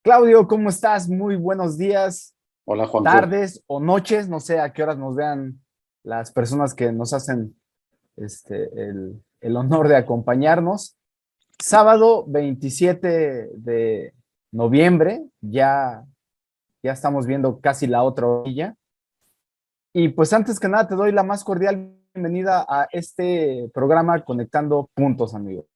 Claudio, ¿cómo estás? Muy buenos días, Hola Juanjo. tardes o noches. No sé a qué horas nos vean las personas que nos hacen el honor de acompañarnos. Sábado 27 de noviembre, ya estamos viendo casi la otra orilla. Y pues antes que nada te doy la más cordial bienvenida a este programa Conectando Puntos, amigo.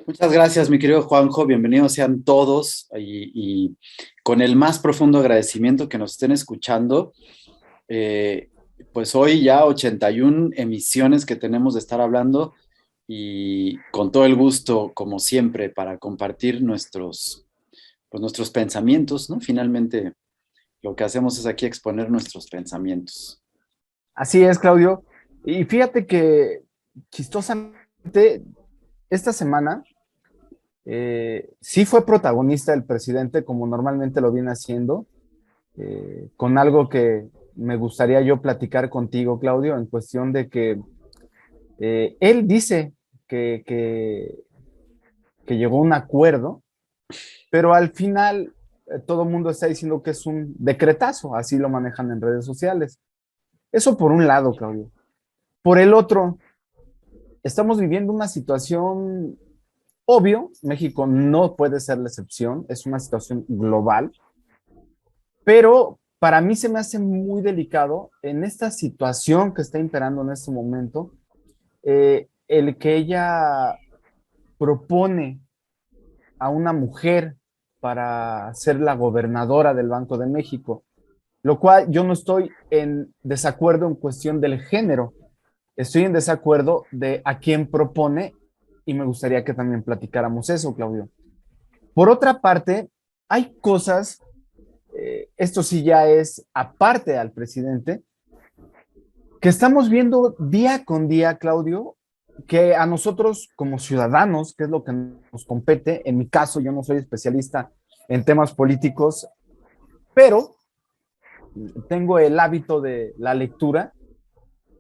Muchas gracias, mi querido Juanjo. Bienvenidos sean todos y con el más profundo agradecimiento que nos estén escuchando. Eh, pues hoy ya 81 emisiones que tenemos de estar hablando y con todo el gusto, como siempre, para compartir nuestros pensamientos, ¿no? Finalmente, lo que hacemos es aquí exponer nuestros pensamientos. Así es, Claudio. Y fíjate que chistosamente esta semana sí fue protagonista el presidente como normalmente lo viene haciendo, con algo que me gustaría yo platicar contigo, Claudio, en cuestión de que él dice que, que, que llegó a un acuerdo, pero al final todo el mundo está diciendo que es un decretazo, así lo manejan en redes sociales. Eso por un lado, Claudio. Por el otro, estamos viviendo una situación, obvio, México no puede ser la excepción, es una situación global. Pero para mí se me hace muy delicado en esta situación que está imperando en este momento, el que ella propone a una mujer para ser la gobernadora del Banco de México, lo cual yo no estoy en desacuerdo en cuestión del género, estoy en desacuerdo de a quién propone y me gustaría que también platicáramos eso, Claudio. Por otra parte, hay cosas, esto sí ya es aparte al presidente, que estamos viendo día con día, Claudio, que a nosotros como ciudadanos, que es lo que nos compete, en mi caso yo no soy especialista en temas políticos, pero tengo el hábito de la lectura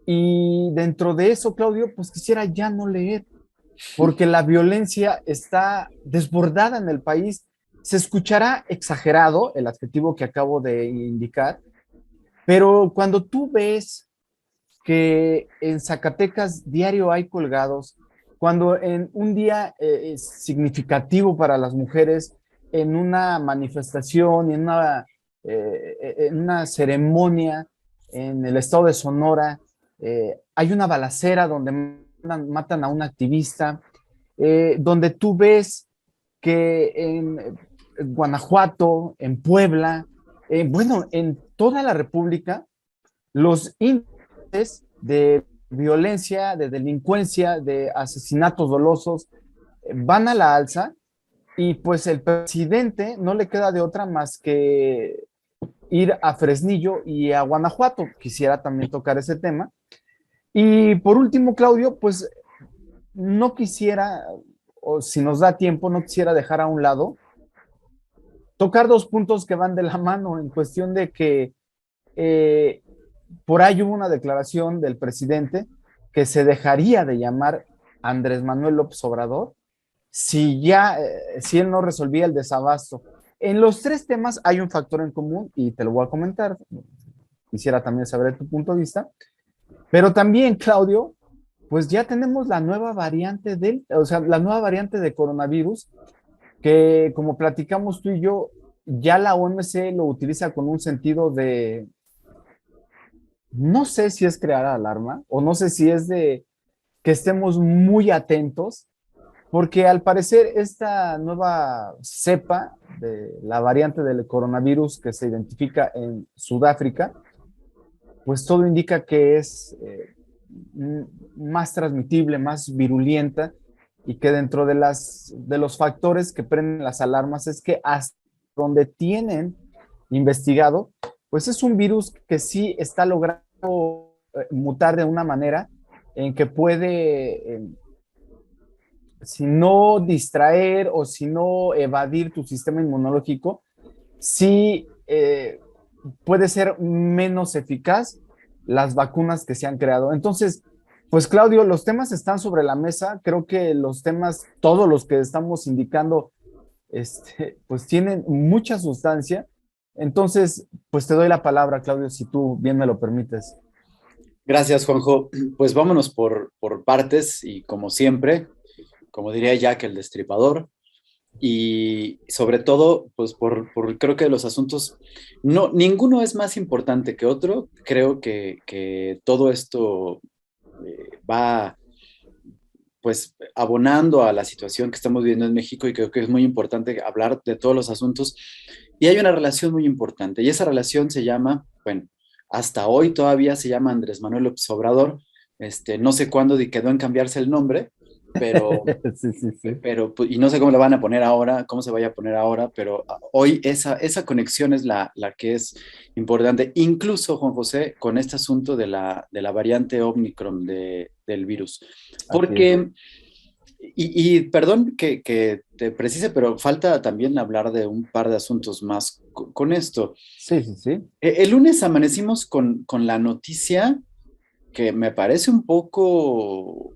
y dentro de eso, Claudio, pues quisiera ya no leer, porque la violencia está desbordada en el país. Se escuchará exagerado el adjetivo que acabo de indicar, pero cuando tú ves que en Zacatecas diario hay colgados, cuando en un día es significativo para las mujeres, en una manifestación, en una ceremonia en el estado de Sonora, hay una balacera donde matan a un activista, donde tú ves que en Guanajuato, en Puebla, bueno, en toda la República, los índices de violencia, de delincuencia, de asesinatos dolosos van a la alza y pues el presidente no le queda de otra más que ir a Fresnillo y a Guanajuato. Quisiera también tocar ese tema. Y por último, Claudio, pues no quisiera, o si nos da tiempo, no quisiera dejar a un lado, tocar dos puntos que van de la mano en cuestión de que eh, por ahí hubo una declaración del presidente que se dejaría de llamar Andrés Manuel López Obrador si él no resolvía el desabasto. En los tres temas hay un factor en común y te lo voy a comentar. Quisiera también saber tu punto de vista. Pero también, Claudio, pues ya tenemos la nueva variante o sea, la nueva variante de coronavirus que como platicamos tú y yo, ya la OMC lo utiliza con un sentido de, no sé si es crear alarma o no sé si es de que estemos muy atentos, porque al parecer esta nueva cepa de la variante del coronavirus que se identifica en Sudáfrica, pues todo indica que es más transmitible, más virulenta y que dentro de los factores que prenden las alarmas es que hasta donde tienen investigado, pues es un virus que sí está logrando mutar de una manera en que puede, si no distraer o si no evadir tu sistema inmunológico, sí puede ser menos eficaz las vacunas que se han creado. Entonces, pues Claudio, los temas están sobre la mesa. Creo que los temas, todos los que estamos indicando, pues tienen mucha sustancia. Entonces, pues te doy la palabra, Claudio, si tú bien me lo permites. Gracias, Juanjo. Pues vámonos por partes y como siempre, como diría Jack el Destripador, y sobre todo, pues creo que los asuntos, no, ninguno es más importante que otro. Creo que todo esto va pues abonando a la situación que estamos viviendo en México y creo que es muy importante hablar de todos los asuntos. Y hay una relación muy importante y esa relación se llama, bueno, hasta hoy todavía se llama Andrés Manuel López Obrador. No sé cuándo quedó en cambiarse el nombre, pero Sí, sí, sí. y no sé cómo le van a poner ahora, cómo se vaya a poner ahora, pero hoy esa conexión es la que es importante, incluso, Juan José, con este asunto de la variante Omicron del virus. Así es. Porque, y perdón que te precise, pero falta también hablar de un par de asuntos más con esto. Sí, sí, sí. El lunes amanecimos con la noticia que me parece un poco,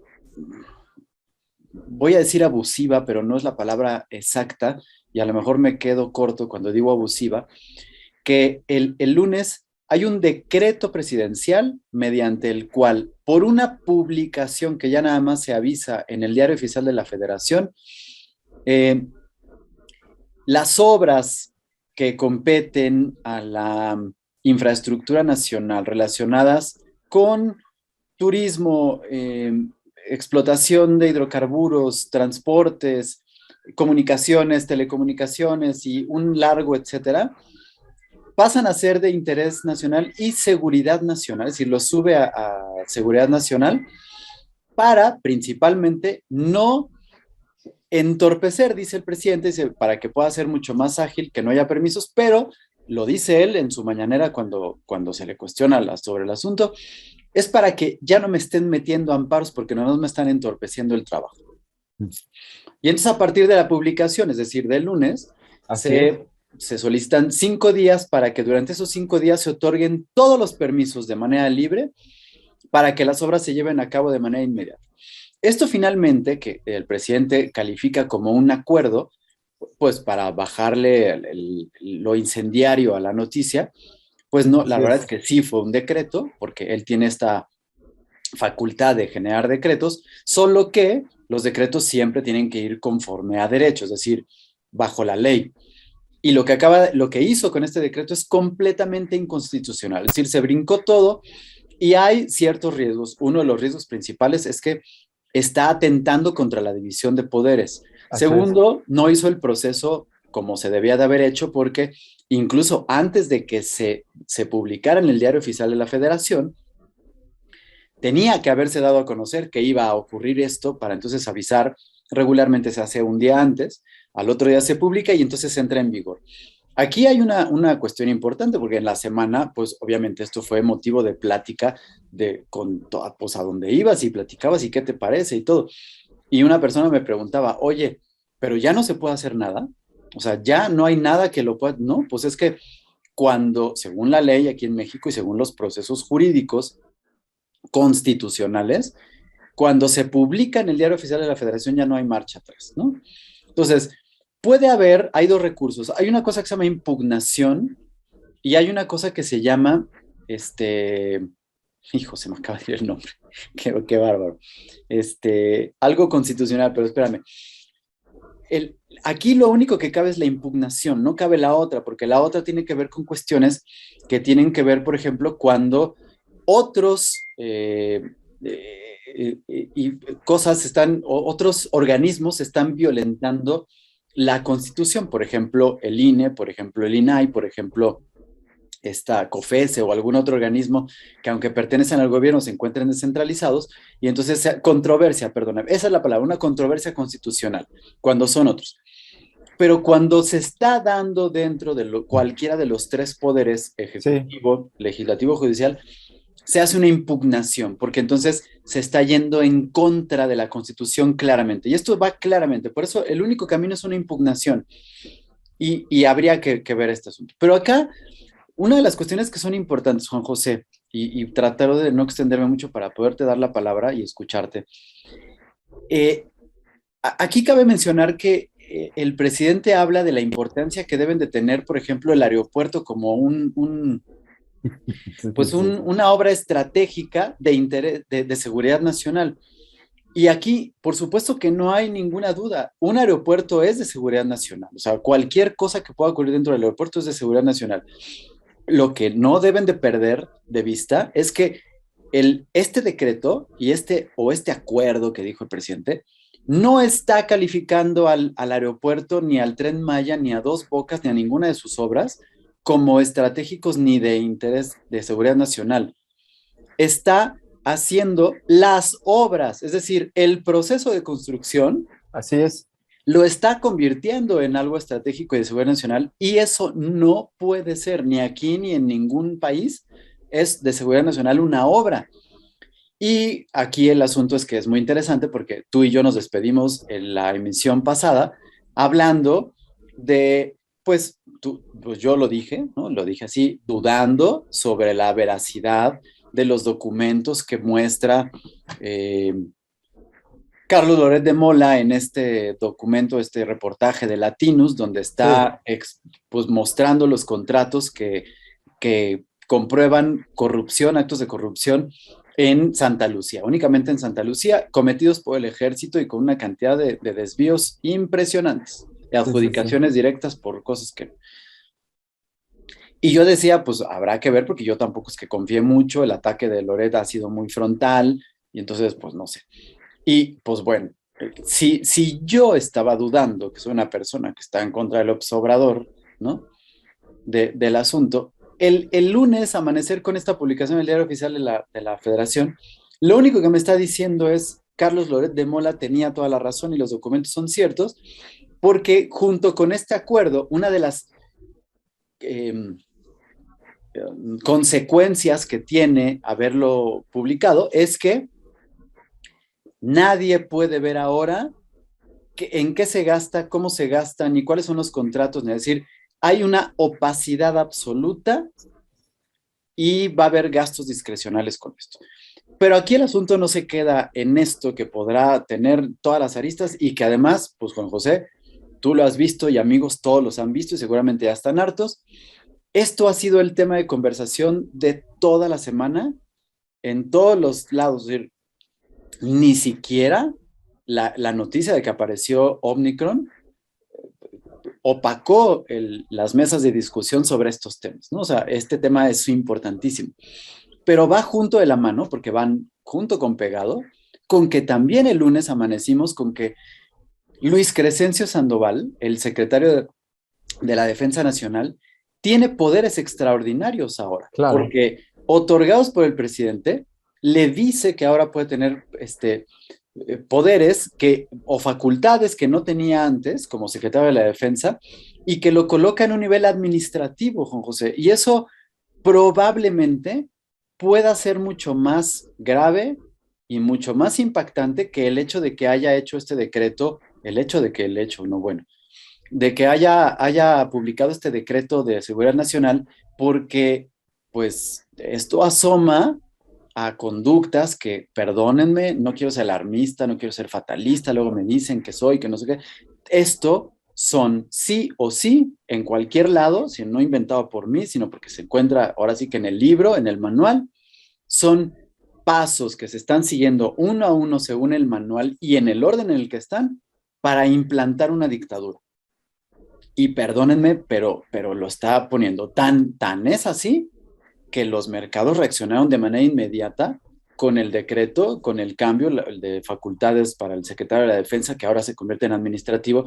voy a decir abusiva, pero no es la palabra exacta, y a lo mejor me quedo corto cuando digo abusiva, que el lunes hay un decreto presidencial mediante el cual, por una publicación que ya nada más se avisa en el Diario Oficial de la Federación, eh, las obras que competen a la infraestructura nacional relacionadas con turismo, explotación de hidrocarburos, transportes, comunicaciones, telecomunicaciones y un largo etcétera, pasan a ser de interés nacional y seguridad nacional, es decir, lo sube a seguridad nacional para principalmente no entorpecer, dice el presidente, dice, para que pueda ser mucho más ágil, que no haya permisos, pero lo dice él en su mañanera cuando se le cuestiona sobre el asunto, es para que ya no me estén metiendo amparos porque no me están entorpeciendo el trabajo. Y entonces a partir de la publicación, es decir, del lunes, Así es. se solicitan 5 días para que durante esos 5 días se otorguen todos los permisos de manera libre para que las obras se lleven a cabo de manera inmediata. Esto finalmente, que el presidente califica como un acuerdo, pues para bajarle lo incendiario a la noticia, pues no, la Así verdad es. es que sí fue un decreto, porque él tiene esta facultad de generar decretos, solo que los decretos siempre tienen que ir conforme a derecho, es decir, bajo la ley. Y lo que hizo con este decreto es completamente inconstitucional, es decir, se brincó todo y hay ciertos riesgos. Uno de los riesgos principales es que está atentando contra la división de poderes. Así es. Segundo, no hizo el proceso como se debía de haber hecho porque incluso antes de que se publicara en el Diario Oficial de la Federación, tenía que haberse dado a conocer que iba a ocurrir esto para entonces avisar. Regularmente se hace un día antes, al otro día se publica y entonces entra en vigor. Aquí hay una cuestión importante porque en la semana, pues obviamente esto fue motivo de plática pues a dónde ibas y platicabas y qué te parece y todo. Y una persona me preguntaba, oye, pero ya no se puede hacer nada. O sea, ya no hay nada que lo pueda. No, pues es que cuando, según la ley aquí en México y según los procesos jurídicos constitucionales, cuando se publica en el Diario Oficial de la Federación ya no hay marcha atrás, ¿no? Entonces, hay dos recursos. Hay una cosa que se llama impugnación y hay una cosa que se llama, hijo, se me acaba de ir el nombre, qué bárbaro, algo constitucional, pero espérame. Aquí lo único que cabe es la impugnación, no cabe la otra, porque la otra tiene que ver con cuestiones que tienen que ver, por ejemplo, cuando otros y cosas otros organismos están violentando la Constitución, por ejemplo, el INE, por ejemplo, el INAI, por ejemplo, esta COFESE o algún otro organismo que aunque pertenecen al gobierno se encuentren descentralizados y entonces controversia, perdóname, esa es la palabra, una controversia constitucional, cuando son otros. Pero cuando se está dando dentro de cualquiera de los tres poderes, Sí, ejecutivo, legislativo, judicial, se hace una impugnación, porque entonces se está yendo en contra de la Constitución claramente. Y esto va claramente, por eso el único camino es una impugnación. Y habría que ver este asunto. Pero acá, una de las cuestiones que son importantes, Juan José, y tratar de no extenderme mucho para poderte dar la palabra y escucharte. Aquí cabe mencionar que el presidente habla de la importancia que deben de tener, por ejemplo, el aeropuerto como una obra estratégica de interés, de seguridad nacional. Y aquí, por supuesto que no hay ninguna duda, un aeropuerto es de seguridad nacional, o sea, cualquier cosa que pueda ocurrir dentro del aeropuerto es de seguridad nacional. Lo que no deben de perder de vista es que este decreto y este acuerdo que dijo el presidente no está calificando al aeropuerto, ni al Tren Maya, ni a Dos Bocas, ni a ninguna de sus obras como estratégicos ni de interés de seguridad nacional. Está haciendo las obras, es decir, el proceso de construcción. Así es. Lo está convirtiendo en algo estratégico y de seguridad nacional, y eso no puede ser ni aquí ni en ningún país. Es de seguridad nacional una obra. Y aquí el asunto es que es muy interesante porque tú y yo nos despedimos en la emisión pasada hablando de, pues yo lo dije, ¿no? Lo dije así, dudando sobre la veracidad de los documentos que muestra Carlos Loret de Mola en este documento, este reportaje de Latinus, donde está pues, mostrando los contratos que comprueban corrupción, actos de corrupción en Santa Lucía, únicamente en Santa Lucía, cometidos por el ejército y con una cantidad de desvíos impresionantes, de adjudicaciones directas por cosas que... Y yo decía, pues habrá que ver, porque yo tampoco es que confíe mucho, el ataque de Loret ha sido muy frontal, y entonces, pues no sé. Y pues bueno, si yo estaba dudando, que soy una persona que está en contra del López Obrador, ¿no? Del asunto, el lunes amanecer con esta publicación del Diario Oficial de la Federación, lo único que me está diciendo es, Carlos Loret de Mola tenía toda la razón y los documentos son ciertos, porque junto con este acuerdo, una de las consecuencias que tiene haberlo publicado es que nadie puede ver ahora en qué se gasta, cómo se gasta, ni cuáles son los contratos, ni decir, hay una opacidad absoluta y va a haber gastos discrecionales con esto. Pero aquí el asunto no se queda en esto, que podrá tener todas las aristas y que además, pues Juan José, tú lo has visto y amigos todos los han visto y seguramente ya están hartos. Esto ha sido el tema de conversación de toda la semana en todos los lados. Es decir, ni siquiera la noticia de que apareció Omicron opacó las mesas de discusión sobre estos temas, ¿no? O sea, este tema es importantísimo, pero va junto de la mano, porque van junto con pegado, con que también el lunes amanecimos con que Luis Crescencio Sandoval, el secretario de la Defensa Nacional, tiene poderes extraordinarios ahora, Claro. porque otorgados por el presidente, le dice que ahora puede tener poderes o facultades que no tenía antes como secretario de la Defensa, y que lo coloca en un nivel administrativo, Juan José, y eso probablemente pueda ser mucho más grave y mucho más impactante que el hecho de que haya hecho este decreto, de que haya publicado este decreto de seguridad nacional, porque pues esto asoma a conductas que, perdónenme, no quiero ser alarmista, no quiero ser fatalista, luego me dicen que soy, que no sé qué. Esto son sí o sí en cualquier lado, si no inventado por mí, sino porque se encuentra ahora sí que en el libro, en el manual, son pasos que se están siguiendo uno a uno según el manual y en el orden en el que están para implantar una dictadura. Y perdónenme, pero lo está poniendo tan es así que los mercados reaccionaron de manera inmediata con el decreto, con el cambio de facultades para el secretario de la Defensa, que ahora se convierte en administrativo,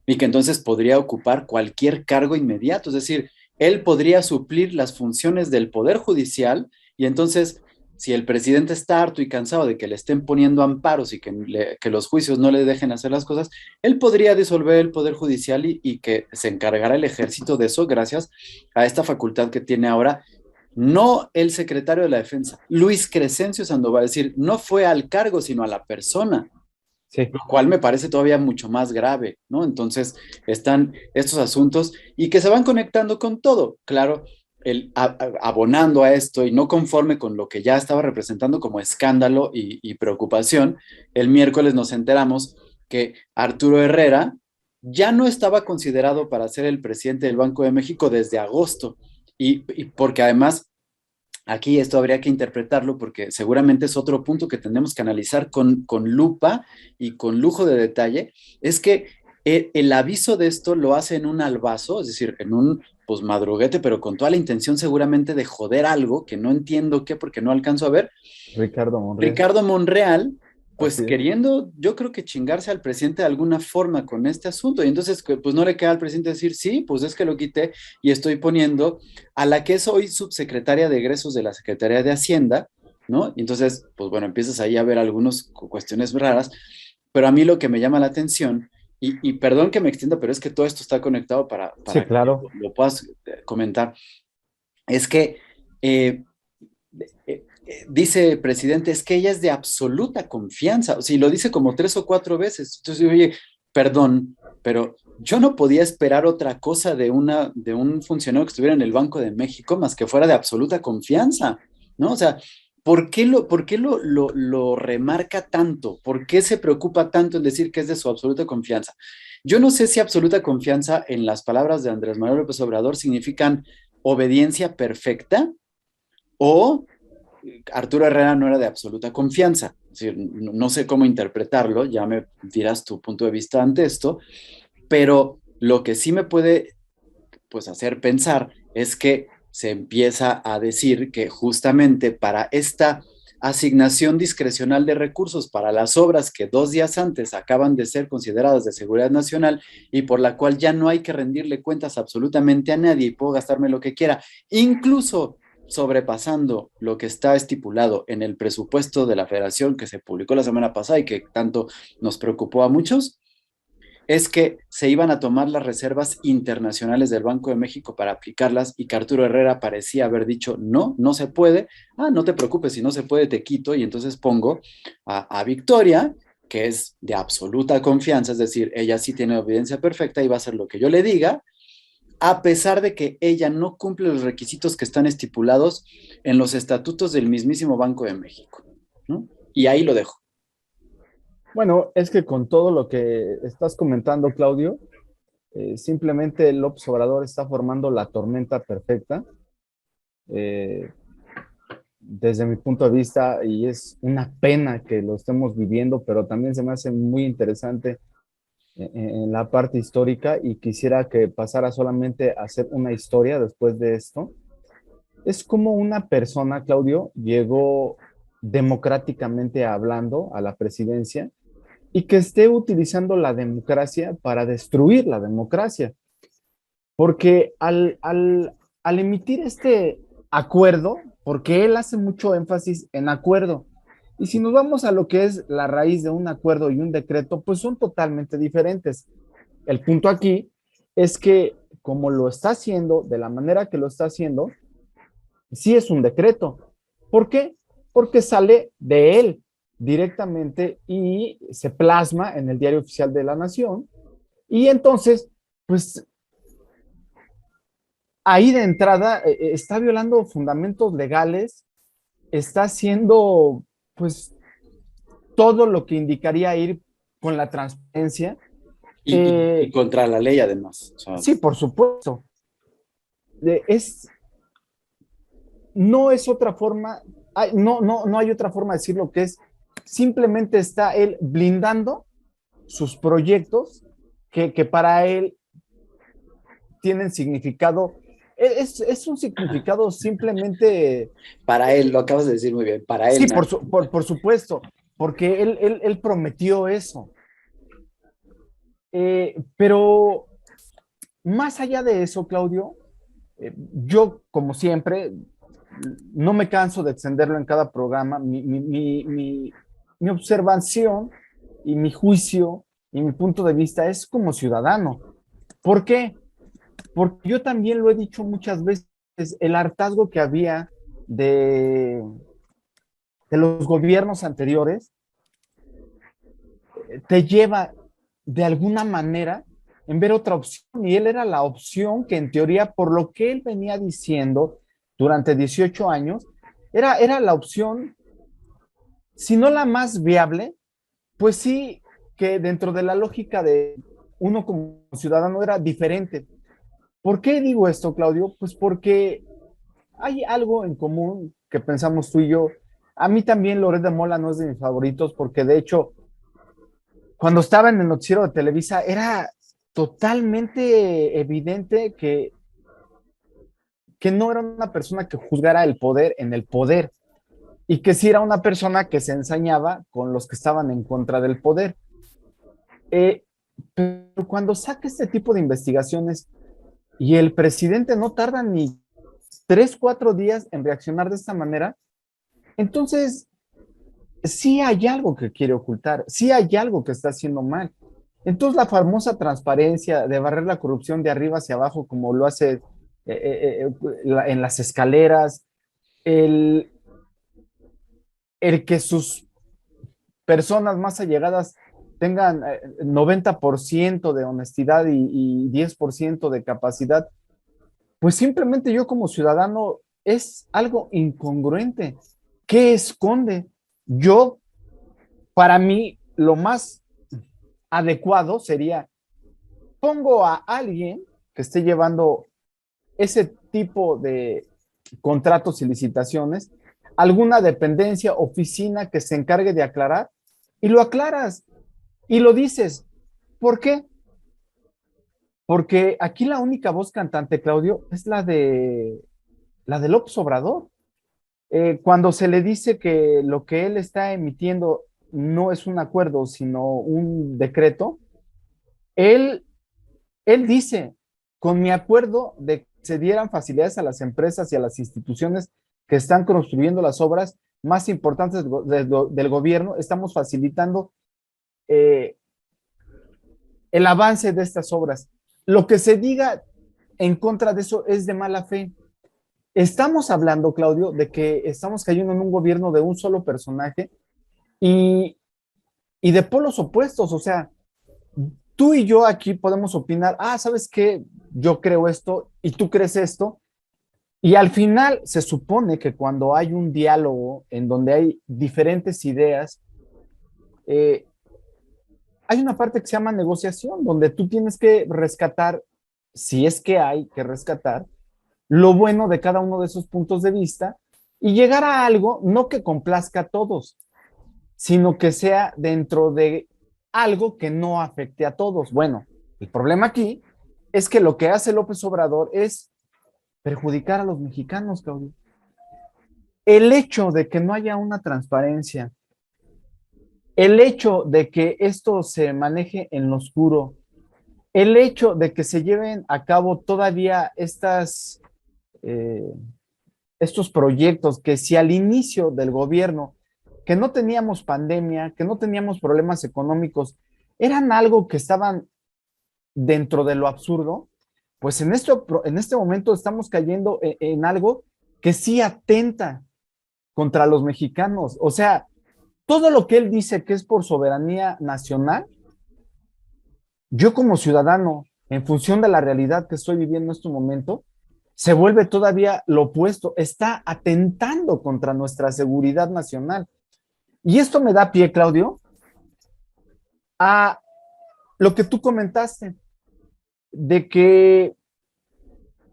y que entonces podría ocupar cualquier cargo inmediato. Es decir, él podría suplir las funciones del Poder Judicial, y entonces, si el presidente está harto y cansado de que le estén poniendo amparos y que los juicios no le dejen hacer las cosas, él podría disolver el Poder Judicial y que se encargara el ejército de eso gracias a esta facultad que tiene ahora. No el secretario de la Defensa, Luis Crescencio Sandoval, es decir, no fue al cargo, sino a la persona, Sí. lo cual me parece todavía mucho más grave, ¿no? Entonces están estos asuntos y que se van conectando con todo, claro, abonando a esto y no conforme con lo que ya estaba representando como escándalo y preocupación. El miércoles nos enteramos que Arturo Herrera ya no estaba considerado para ser el presidente del Banco de México desde agosto. Y porque además, aquí esto habría que interpretarlo porque seguramente es otro punto que tenemos que analizar con lupa y con lujo de detalle, es que el aviso de esto lo hace en un albazo, es decir, en un pues madruguete, pero con toda la intención seguramente de joder algo que no entiendo qué porque no alcanzo a ver. Ricardo Monreal. Ricardo Monreal, pues Así es. queriendo, yo creo que chingarse al presidente de alguna forma con este asunto. Y entonces, pues no le queda al presidente decir, sí, pues es que lo quité y estoy poniendo a la que es hoy subsecretaria de egresos de la Secretaría de Hacienda, ¿no? Y entonces, pues bueno, empiezas ahí a ver algunas cuestiones raras, pero a mí lo que me llama la atención, y perdón que me extienda, pero es que todo esto está conectado Sí, para que claro. lo puedas comentar, es que eh, dice el presidente, es que ella es de absoluta confianza. O sea, y lo dice como 3 o 4 veces. Entonces, oye, perdón, pero yo no podía esperar otra cosa de un funcionario que estuviera en el Banco de México más que fuera de absoluta confianza, ¿no? O sea, ¿por qué lo remarca tanto? ¿Por qué se preocupa tanto en decir que es de su absoluta confianza? Yo no sé si absoluta confianza en las palabras de Andrés Manuel López Obrador significan obediencia perfecta o Arturo Herrera no era de absoluta confianza. Es decir, no sé cómo interpretarlo, ya me dirás tu punto de vista ante esto, pero lo que sí me puede pues hacer pensar es que se empieza a decir que justamente para esta asignación discrecional de recursos para las obras que 2 días antes acaban de ser consideradas de seguridad nacional y por la cual ya no hay que rendirle cuentas absolutamente a nadie y puedo gastarme lo que quiera, incluso sobrepasando lo que está estipulado en el presupuesto de la federación que se publicó la semana pasada y que tanto nos preocupó a muchos, es que se iban a tomar las reservas internacionales del Banco de México para aplicarlas y que Arturo Herrera parecía haber dicho, no, no se puede. Ah, no te preocupes, si no se puede te quito y entonces pongo a Victoria, que es de absoluta confianza, es decir, ella sí tiene obediencia perfecta y va a hacer lo que yo le diga, a pesar de que ella no cumple los requisitos que están estipulados en los estatutos del mismísimo Banco de México, ¿no? Y ahí lo dejo. Bueno, es que con todo lo que estás comentando, Claudio, simplemente López Obrador está formando la tormenta perfecta. eh, Desde mi punto de vista, y es una pena que lo estemos viviendo, pero también se me hace muy interesante en la parte histórica y quisiera que pasara solamente a ser una historia después de esto. Es como una persona, Claudio, llegó democráticamente hablando a la presidencia y que esté utilizando la democracia para destruir la democracia. Porque al emitir este acuerdo, porque él hace mucho énfasis en acuerdo, y si nos vamos a lo que es la raíz de un acuerdo y un decreto, pues son totalmente diferentes. El punto aquí es que como lo está haciendo, de la manera que lo está haciendo, sí es un decreto. ¿Por qué? Porque sale de él directamente y se plasma en el Diario Oficial de la Nación. Y entonces, pues ahí de entrada está violando fundamentos legales, está haciendo pues todo lo que indicaría ir con la transparencia. Y contra la ley además. O sea, Sí, por supuesto. Es, no es otra forma, no hay otra forma de decir lo que es. Simplemente está él blindando sus proyectos que para él tienen significado. Es un significado simplemente. para él, lo acabas de decir muy bien, para Sí, él nada. por supuesto, porque él prometió eso. Pero más allá de eso, Claudio, yo, como siempre, no me canso de extenderlo en cada programa. Mi observación y mi juicio y mi punto de vista es como ciudadano. ¿Por qué? Porque yo también lo he dicho muchas veces, el hartazgo que había de, de los gobiernos anteriores te lleva de alguna manera en ver otra opción y él era la opción que en teoría, por lo que él venía diciendo durante 18 años, era la opción, si no la más viable, pues sí que dentro de la lógica de uno como ciudadano era diferente. ¿Por qué digo esto, Claudio? Pues porque hay algo en común que pensamos tú y yo. A mí también Loret de Mola no es de mis favoritos porque de hecho, cuando estaba en el noticiero de Televisa era totalmente evidente que no era una persona que juzgara el poder en el poder y que sí era una persona que se ensañaba con los que estaban en contra del poder. Eh, pero cuando saca este tipo de investigaciones y el presidente no tarda ni 3, 4 días en reaccionar de esta manera, entonces sí hay algo que quiere ocultar, sí hay algo que está haciendo mal. Entonces la famosa transparencia de barrer la corrupción de arriba hacia abajo, como lo hace en las escaleras, el, el que sus personas más allegadas tengan 90% de honestidad y 10% de capacidad, pues simplemente yo como ciudadano es algo incongruente. ¿Qué esconde? Yo, para mí, lo más adecuado sería, pongo a alguien que esté llevando ese tipo de contratos y licitaciones, alguna dependencia, oficina que se encargue de aclarar, y lo aclaras y lo dices. ¿Por qué? Porque aquí la única voz cantante, Claudio, es la de López Obrador. Cuando se le dice que lo que él está emitiendo no es un acuerdo, sino un decreto, él, él dice, con mi acuerdo de que se dieran facilidades a las empresas y a las instituciones que están construyendo las obras más importantes del gobierno, estamos facilitando eh, el avance de estas obras. Lo que se diga en contra de eso es de mala fe. Estamos hablando, Claudio, de que estamos cayendo en un gobierno de un solo personaje y, y de polos opuestos. O sea, tú y yo aquí podemos opinar, ¿sabes qué? Yo creo esto y tú crees esto. Y al final se supone que cuando hay un diálogo en donde hay diferentes ideas, eh, hay una parte que se llama negociación, donde tú tienes que rescatar, si es que hay que rescatar, lo bueno de cada uno de esos puntos de vista y llegar a algo no que complazca a todos, sino que sea dentro de algo que no afecte a todos. Bueno, el problema aquí es que lo que hace López Obrador es perjudicar a los mexicanos, Claudio. El hecho de que no haya una transparencia, el hecho de que esto se maneje en lo oscuro, el hecho de que se lleven a cabo todavía eh, estos proyectos que si al inicio del gobierno, que no teníamos pandemia, que no teníamos problemas económicos, eran algo que estaban dentro de lo absurdo, pues en este momento estamos cayendo en algo que sí atenta contra los mexicanos. O sea, todo lo que él dice que es por soberanía nacional, yo como ciudadano, en función de la realidad que estoy viviendo en este momento, se vuelve todavía lo opuesto, está atentando contra nuestra seguridad nacional. Y esto me da pie, Claudio, a lo que tú comentaste, de que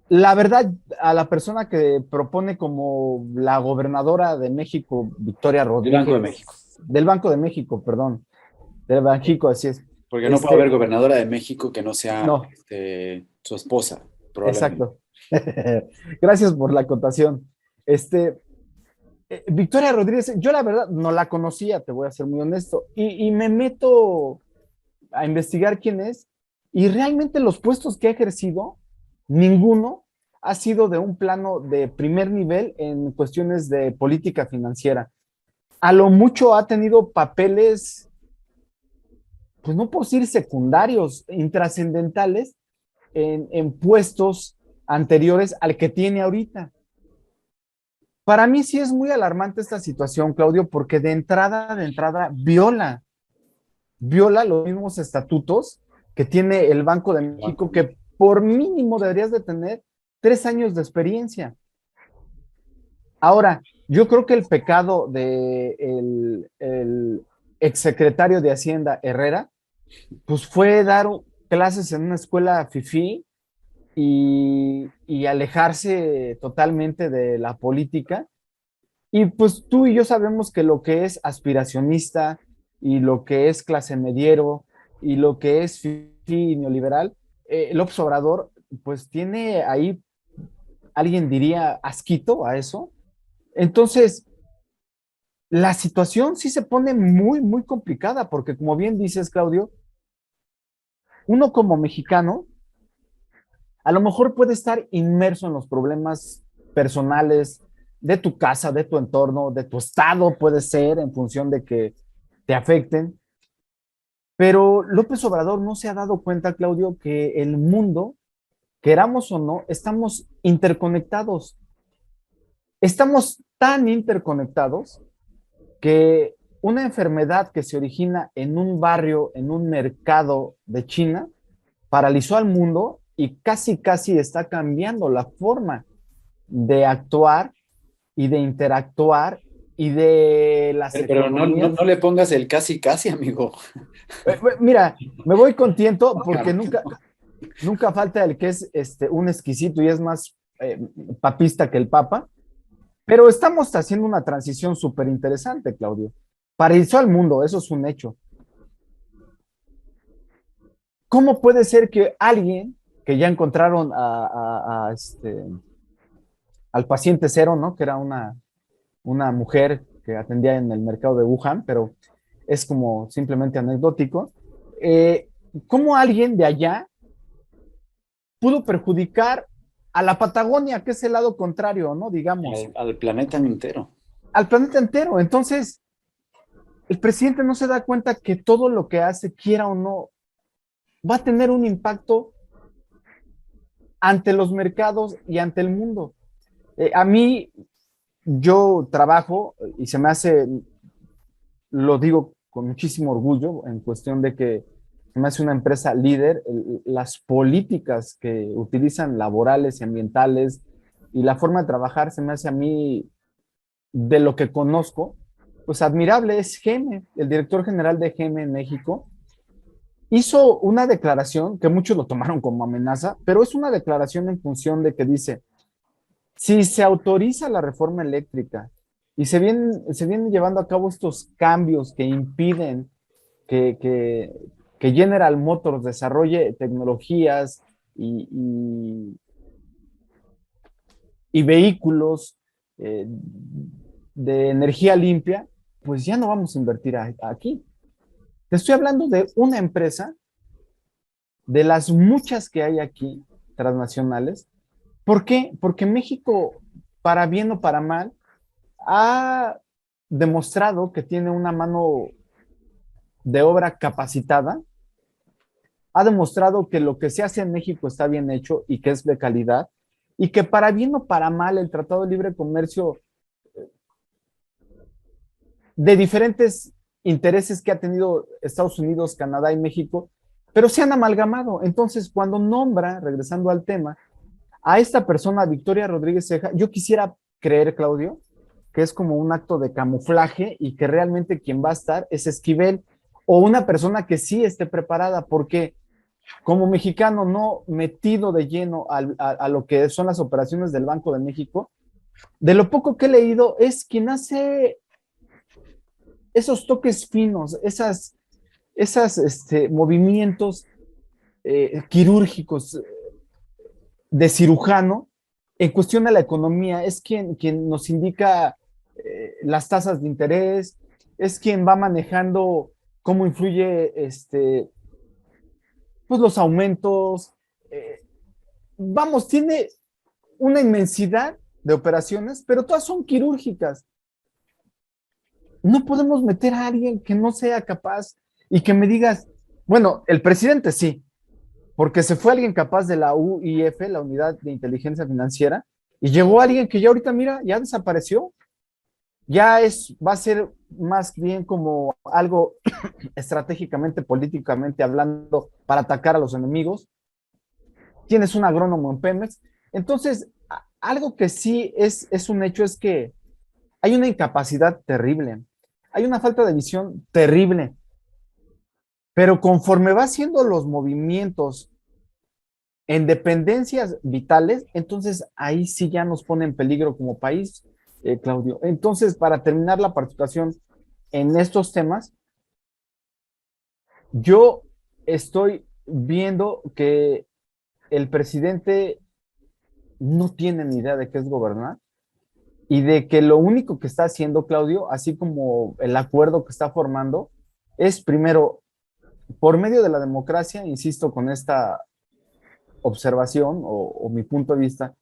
la verdad a la persona que propone como la gobernadora de México, Victoria El Banco de Rodríguez, México. del Banco de México, perdón, del Banxico, así es. Porque no puede haber Este, gobernadora de México que no sea no, su esposa, probablemente. exacto. Gracias por la acotación. Victoria Rodríguez, yo la verdad no la conocía, te voy a ser muy honesto, y me meto a investigar quién es, y realmente los puestos que ha ejercido, ninguno ha sido de un plano de primer nivel en cuestiones de política financiera. A lo mucho ha tenido papeles, pues no por decir secundarios, intrascendentales, en puestos anteriores al que tiene ahorita. Para mí sí es muy alarmante esta situación, Claudio, porque de entrada, viola los mismos estatutos que tiene el Banco de México, que por mínimo deberías de tener 3 años de experiencia. Ahora, yo creo que el pecado de el exsecretario de Hacienda, Herrera, pues fue dar clases en una escuela fifí y alejarse totalmente de la política. Y pues tú y yo sabemos que lo que es aspiracionista y lo que es clase mediero y lo que es fifí y neoliberal, López Obrador pues tiene ahí, alguien diría, asquito a eso. Entonces, la situación sí se pone muy, muy complicada porque como bien dices, Claudio, uno como mexicano a lo mejor puede estar inmerso en los problemas personales de tu casa, de tu entorno, de tu estado, puede ser, en función de que te afecten. Pero López Obrador no se ha dado cuenta, Claudio, que el mundo, queramos o no, estamos interconectados. Estamos tan interconectados que una enfermedad que se origina en un barrio, en un mercado de China, paralizó al mundo y casi, casi está cambiando la forma de actuar y de interactuar y de las Pero no, no, economías. no le pongas el casi, casi, amigo. Mira, me voy contento porque Claro. nunca falta el que es un exquisito y es más papista que el Papa, pero estamos haciendo una transición súper interesante, Claudio. Paralizó al mundo, eso es un hecho. ¿Cómo puede ser que alguien que ya encontraron al paciente cero, ¿no? Que era una mujer que atendía en el mercado de Wuhan, pero es como simplemente anecdótico. Eh, ¿Cómo alguien de allá pudo perjudicar a la Patagonia, que es el lado contrario, ¿no? Digamos, Al planeta entero. al planeta entero? Entonces, el presidente no se da cuenta que todo lo que hace, quiera o no, va a tener un impacto ante los mercados y ante el mundo. A mí, yo trabajo y se me hace, lo digo con muchísimo orgullo, en cuestión de que se me hace una empresa líder, las políticas que utilizan laborales y ambientales y la forma de trabajar se me hace a mí, de lo que conozco, pues admirable. Es GEME, el director general de GEME en México, hizo una declaración que muchos lo tomaron como amenaza, pero es una declaración en función de que dice, si se autoriza la reforma eléctrica y se vienen llevando a cabo estos cambios que impiden que General Motors desarrolle tecnologías y, y, y vehículos eh, de energía limpia, pues ya no vamos a invertir aquí. Te estoy hablando de una empresa de las muchas que hay aquí, transnacionales. ¿Por qué? Porque México, para bien o para mal, ha demostrado que tiene una mano de obra capacitada, ha demostrado que lo que se hace en México está bien hecho y que es de calidad, y que para bien o para mal el Tratado de Libre Comercio, de diferentes intereses que ha tenido Estados Unidos, Canadá y México, pero se han amalgamado. Entonces, cuando nombra, regresando al tema, a esta persona, Victoria Rodríguez Ceja, yo quisiera creer, Claudio, que es como un acto de camuflaje y que realmente quien va a estar es Esquivel o una persona que sí esté preparada, porque como mexicano no metido de lleno a lo que son las operaciones del Banco de México, de lo poco que he leído es quien hace esos toques finos, esas movimientos quirúrgicos de cirujano en cuestión de la economía, es quien nos indica las tasas de interés, es quien va manejando cómo influye pues los aumentos. Vamos, tiene una inmensidad de operaciones, pero todas son quirúrgicas. No podemos meter a alguien que no sea capaz y que me digas, bueno, el presidente sí, porque se fue alguien capaz de la UIF, la Unidad de Inteligencia Financiera, y llegó alguien que ya ahorita, mira, ya desapareció, va a ser más bien como algo estratégicamente, políticamente hablando, para atacar a los enemigos. Tienes un agrónomo en Pemex. Entonces, algo que sí es un hecho es que hay una incapacidad terrible, hay una falta de visión terrible, Pero conforme va haciendo los movimientos en dependencias vitales, entonces ahí sí ya nos pone en peligro como país, Claudio. Entonces, para terminar la participación en estos temas, yo estoy viendo que el presidente no tiene ni idea de qué es gobernar y de que lo único que está haciendo, Claudio, así como el acuerdo que está formando, es primero, por medio de la democracia, insisto con esta observación o mi punto de vista,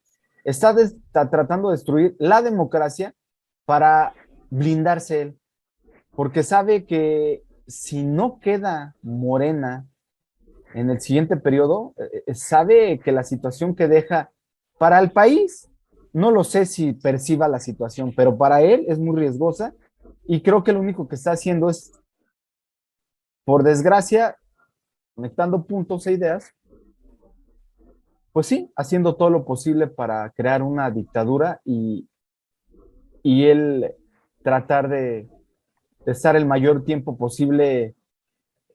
está tratando de destruir la democracia para blindarse él, porque sabe que si no queda Morena en el siguiente periodo, sabe que la situación que deja para el país, no lo sé si perciba la situación, pero para él es muy riesgosa y creo que lo único que está haciendo es, por desgracia, conectando puntos e ideas, pues sí, haciendo todo lo posible para crear una dictadura y él tratar de estar el mayor tiempo posible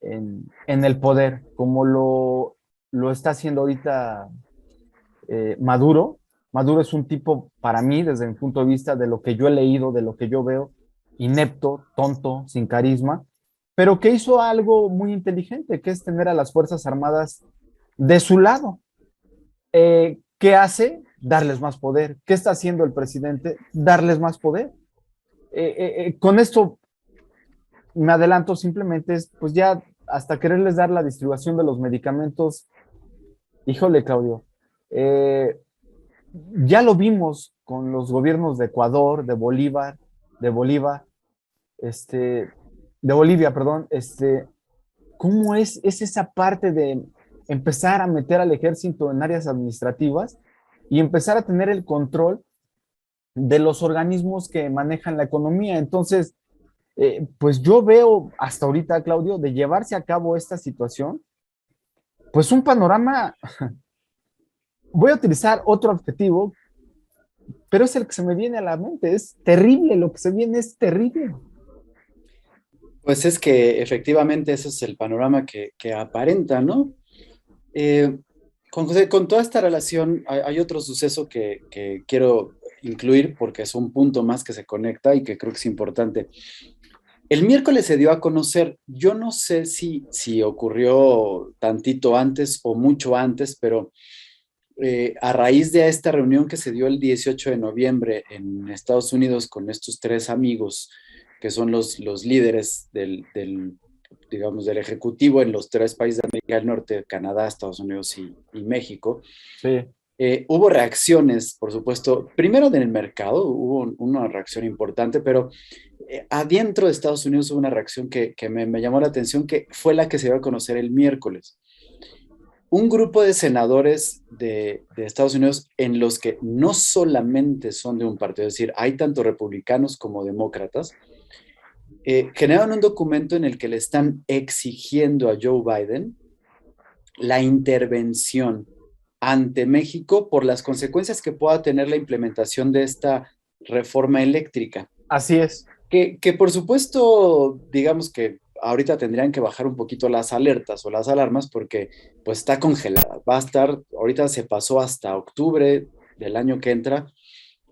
en el poder, como lo está haciendo ahorita Maduro. Maduro es un tipo, para mí, desde mi punto de vista, de lo que yo he leído, de lo que yo veo, inepto, tonto, sin carisma, pero que hizo algo muy inteligente, que es tener a las Fuerzas Armadas de su lado. ¿Qué hace? Darles más poder. ¿Qué está haciendo el presidente? Darles más poder. Con esto me adelanto, simplemente es, pues ya hasta quererles dar la distribución de los medicamentos, híjole, Claudio, eh, ya lo vimos con los gobiernos de Ecuador, de Bolívar, este, de Bolivia, perdón, ¿cómo es esa parte de empezar a meter al ejército en áreas administrativas y empezar a tener el control de los organismos que manejan la economía? Entonces, pues yo veo hasta ahorita, Claudio, de llevarse a cabo esta situación, pues un panorama, voy a utilizar otro adjetivo, pero es el que se me viene a la mente, es terrible, lo que se viene es terrible. Pues es que efectivamente ese es el panorama que aparenta, ¿no? Eh, Juan José, con toda esta relación hay otro suceso que quiero incluir porque es un punto más que se conecta y que creo que es importante. El miércoles se dio a conocer, yo no sé si ocurrió tantito antes o mucho antes, pero a raíz de esta reunión que se dio el 18 de noviembre en Estados Unidos con estos tres amigos, que son los líderes digamos, del ejecutivo en los tres países de América del Norte, Canadá, Estados Unidos y México, Sí, hubo reacciones, por supuesto, primero en el mercado, hubo una reacción importante, pero adentro de Estados Unidos hubo una reacción que me llamó la atención, que fue la que se dio a conocer el miércoles. Un grupo de senadores de Estados Unidos en los que no solamente son de un partido, es decir, hay tanto republicanos como demócratas, generaron un documento en el que le están exigiendo a Joe Biden la intervención ante México por las consecuencias que pueda tener la implementación de esta reforma eléctrica. así es. Que por supuesto, digamos que ahorita tendrían que bajar un poquito las alertas o las alarmas porque pues está congelada. Va a estar, ahorita se pasó hasta octubre del año que entra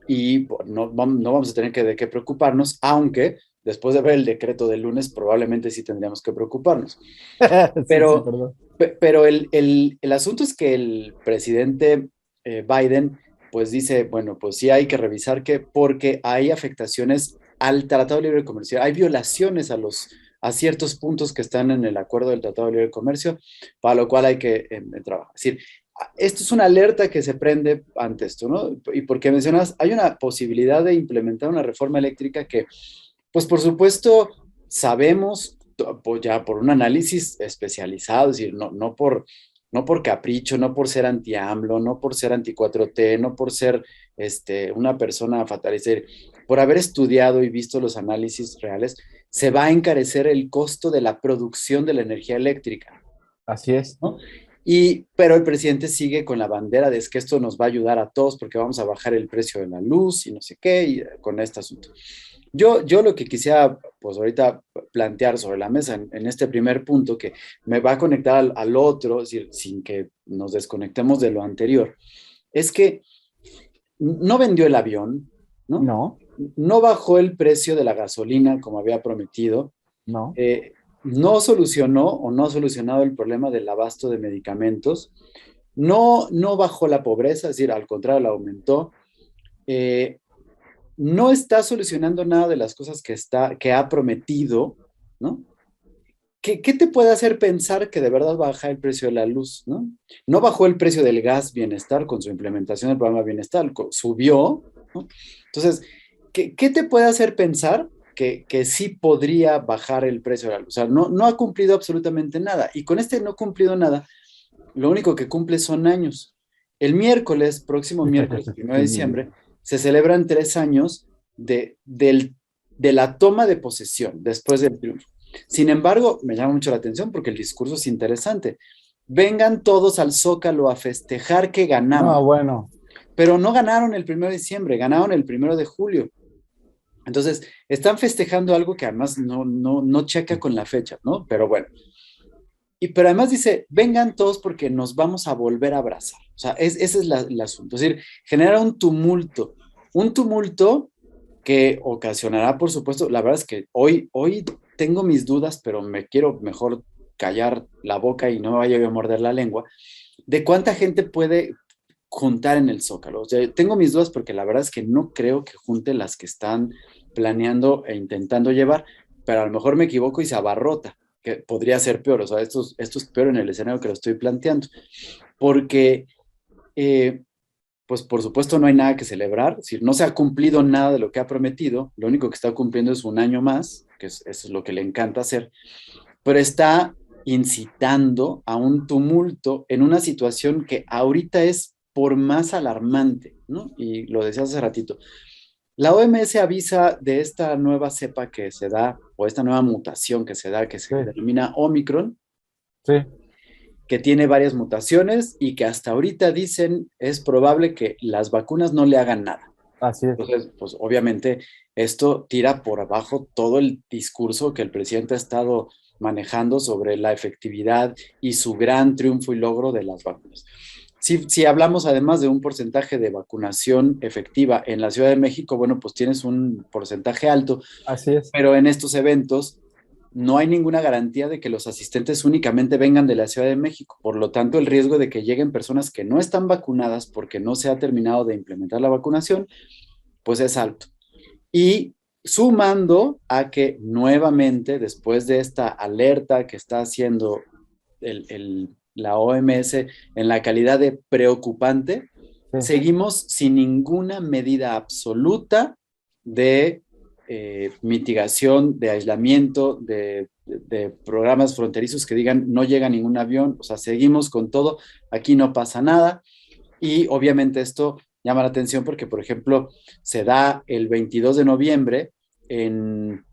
y pues, no vamos a tener de qué preocuparnos, aunque después de ver el decreto del lunes probablemente sí tendríamos que preocuparnos. Sí, sí, Pero, perdón. pero el asunto es que el presidente Biden pues dice, bueno, pues sí hay que revisar que porque hay afectaciones al Tratado de Libre Comercio, hay violaciones a ciertos puntos que están en el acuerdo del Tratado de Libre Comercio, para lo cual hay que trabajar. Es decir, esto es una alerta que se prende ante esto, ¿no? Y porque mencionas, hay una posibilidad de implementar una reforma eléctrica que, pues por supuesto, sabemos ya por un análisis especializado, es decir, no por capricho, no por ser anti-AMLO, no por ser anti-4T, no por ser una persona fatalista, por haber estudiado y visto los análisis reales, se va a encarecer el costo de la producción de la energía eléctrica, Así es. ¿no? Pero el presidente sigue con la bandera de es que esto nos va a ayudar a todos porque vamos a bajar el precio de la luz y no sé qué, y con este asunto. Yo lo que quisiera, pues ahorita plantear sobre la mesa en este primer punto, que me va a conectar al otro, es decir, sin que nos desconectemos de lo anterior, es que no vendió el avión, ¿no? No, No bajó el precio de la gasolina como había prometido, no. no solucionó o no ha solucionado el problema del abasto de medicamentos, no bajó la pobreza, es decir, al contrario, la aumentó. Eh, no está solucionando nada de las cosas que ha prometido, ¿no? ¿Qué te puede hacer pensar que de verdad va a bajar el precio de la luz, ¿no? No bajó el precio del gas bienestar con su implementación del programa bienestar, subió, ¿no? Entonces, ¿qué te puede hacer pensar que sí podría bajar el precio de la luz? O sea, no ha cumplido absolutamente nada. Y con este no cumplido nada, lo único que cumple son años. El miércoles, próximo miércoles, 1 de Sí. diciembre, se celebran 3 años de la toma de posesión después del triunfo. Sin embargo, me llama mucho la atención porque el discurso es interesante. Vengan todos al Zócalo a festejar que ganamos, No, bueno. pero no ganaron el 1 de diciembre, ganaron el 1 de julio. Entonces, están festejando algo que además no checa con la fecha, ¿no? Pero bueno, pero además dice, vengan todos porque nos vamos a volver a abrazar. O sea, ese es el asunto. Es decir, genera un tumulto que ocasionará, por supuesto, la verdad es que hoy tengo mis dudas, pero me quiero mejor callar la boca y no me vaya a morder la lengua, de cuánta gente puede juntar en el Zócalo. O sea, tengo mis dudas porque la verdad es que no creo que junte las que están planeando e intentando llevar, pero a lo mejor me equivoco y se abarrota, que podría ser peor. O sea, esto es peor en el escenario que lo estoy planteando, porque, pues por supuesto no hay nada que celebrar, es decir, no se ha cumplido nada de lo que ha prometido, lo único que está cumpliendo es un año más, que eso es lo que le encanta hacer, pero está incitando a un tumulto en una situación que ahorita es por más alarmante, ¿no? Y lo decía hace ratito. La OMS avisa de esta nueva cepa que se da, o esta nueva mutación que se da, que se Sí, denomina Omicron, sí, que tiene varias mutaciones y que hasta ahorita dicen es probable que las vacunas no le hagan nada. así es. Entonces, pues obviamente esto tira por abajo todo el discurso que el presidente ha estado manejando sobre la efectividad y su gran triunfo y logro de las vacunas. Si hablamos además de un porcentaje de vacunación efectiva en la Ciudad de México, bueno, pues tienes un porcentaje alto, Así es. pero en estos eventos no hay ninguna garantía de que los asistentes únicamente vengan de la Ciudad de México. Por lo tanto, el riesgo de que lleguen personas que no están vacunadas porque no se ha terminado de implementar la vacunación, pues es alto. Y sumando a que nuevamente, después de esta alerta que está haciendo la OMS en la calidad de preocupante, Sí. seguimos sin ninguna medida absoluta de mitigación, de aislamiento, de programas fronterizos que digan no llega ningún avión, o sea, seguimos con todo, aquí no pasa nada y obviamente esto llama la atención porque, por ejemplo, se da el 22 de noviembre en,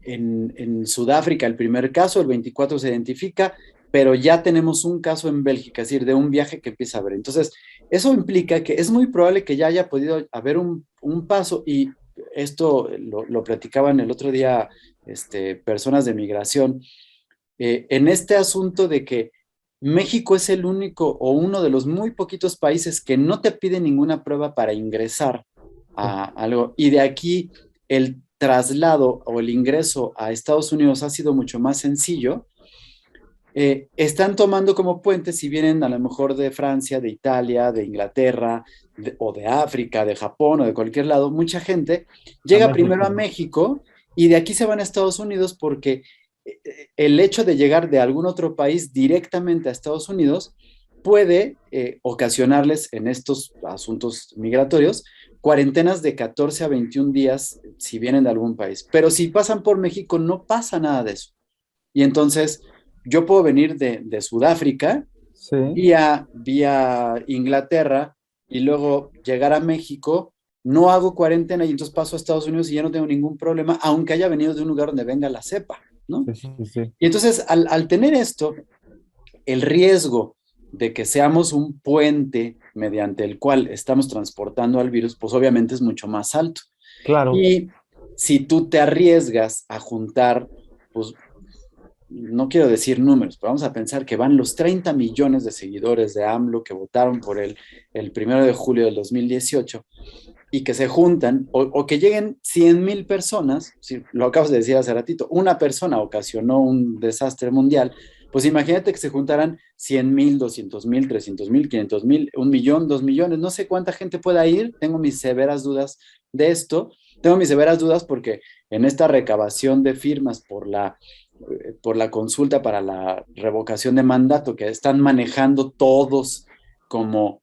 en Sudáfrica el primer caso, el 24 se identifica, pero ya tenemos un caso en Bélgica, es decir, de un viaje que empieza a haber. Entonces, eso implica que es muy probable que ya haya podido haber un paso y esto lo platicaban el otro día personas de migración, en este asunto de que México es el único o uno de los muy poquitos países que no te pide ninguna prueba para ingresar a algo. Y de aquí el traslado o el ingreso a Estados Unidos ha sido mucho más sencillo. Están tomando como puentes si vienen a lo mejor de Francia, de Italia, de Inglaterra o de África, de Japón o de cualquier lado. Mucha gente A llega primero a México. México y de aquí se van a Estados Unidos porque el hecho de llegar de algún otro país directamente a Estados Unidos puede ocasionarles en estos asuntos migratorios cuarentenas de 14 a 21 días si vienen de algún país. Pero si pasan por México no pasa nada de eso. Y entonces yo puedo venir de Sudáfrica Sí. vía Inglaterra y luego llegar a México, no hago cuarentena y entonces paso a Estados Unidos y ya no tengo ningún problema, aunque haya venido de un lugar donde venga la cepa, ¿no? Sí, sí, sí. Y entonces al tener esto, el riesgo de que seamos un puente mediante el cual estamos transportando al virus, pues obviamente es mucho más alto. Claro. Y si tú te arriesgas a juntar, pues no quiero decir números, pero vamos a pensar que van los 30 millones de seguidores de AMLO que votaron por él el 1 de julio del 2018 y que se juntan o que lleguen 100,000 personas, si lo acabas de decir hace ratito, una persona ocasionó un desastre mundial, pues imagínate que se juntaran 100,000, 200,000, 300,000, 500,000, 1 millón, 2 millones, no sé cuánta gente pueda ir, tengo mis severas dudas de esto, tengo mis severas dudas porque en esta recabación de firmas por la consulta para la revocación de mandato que están manejando todos como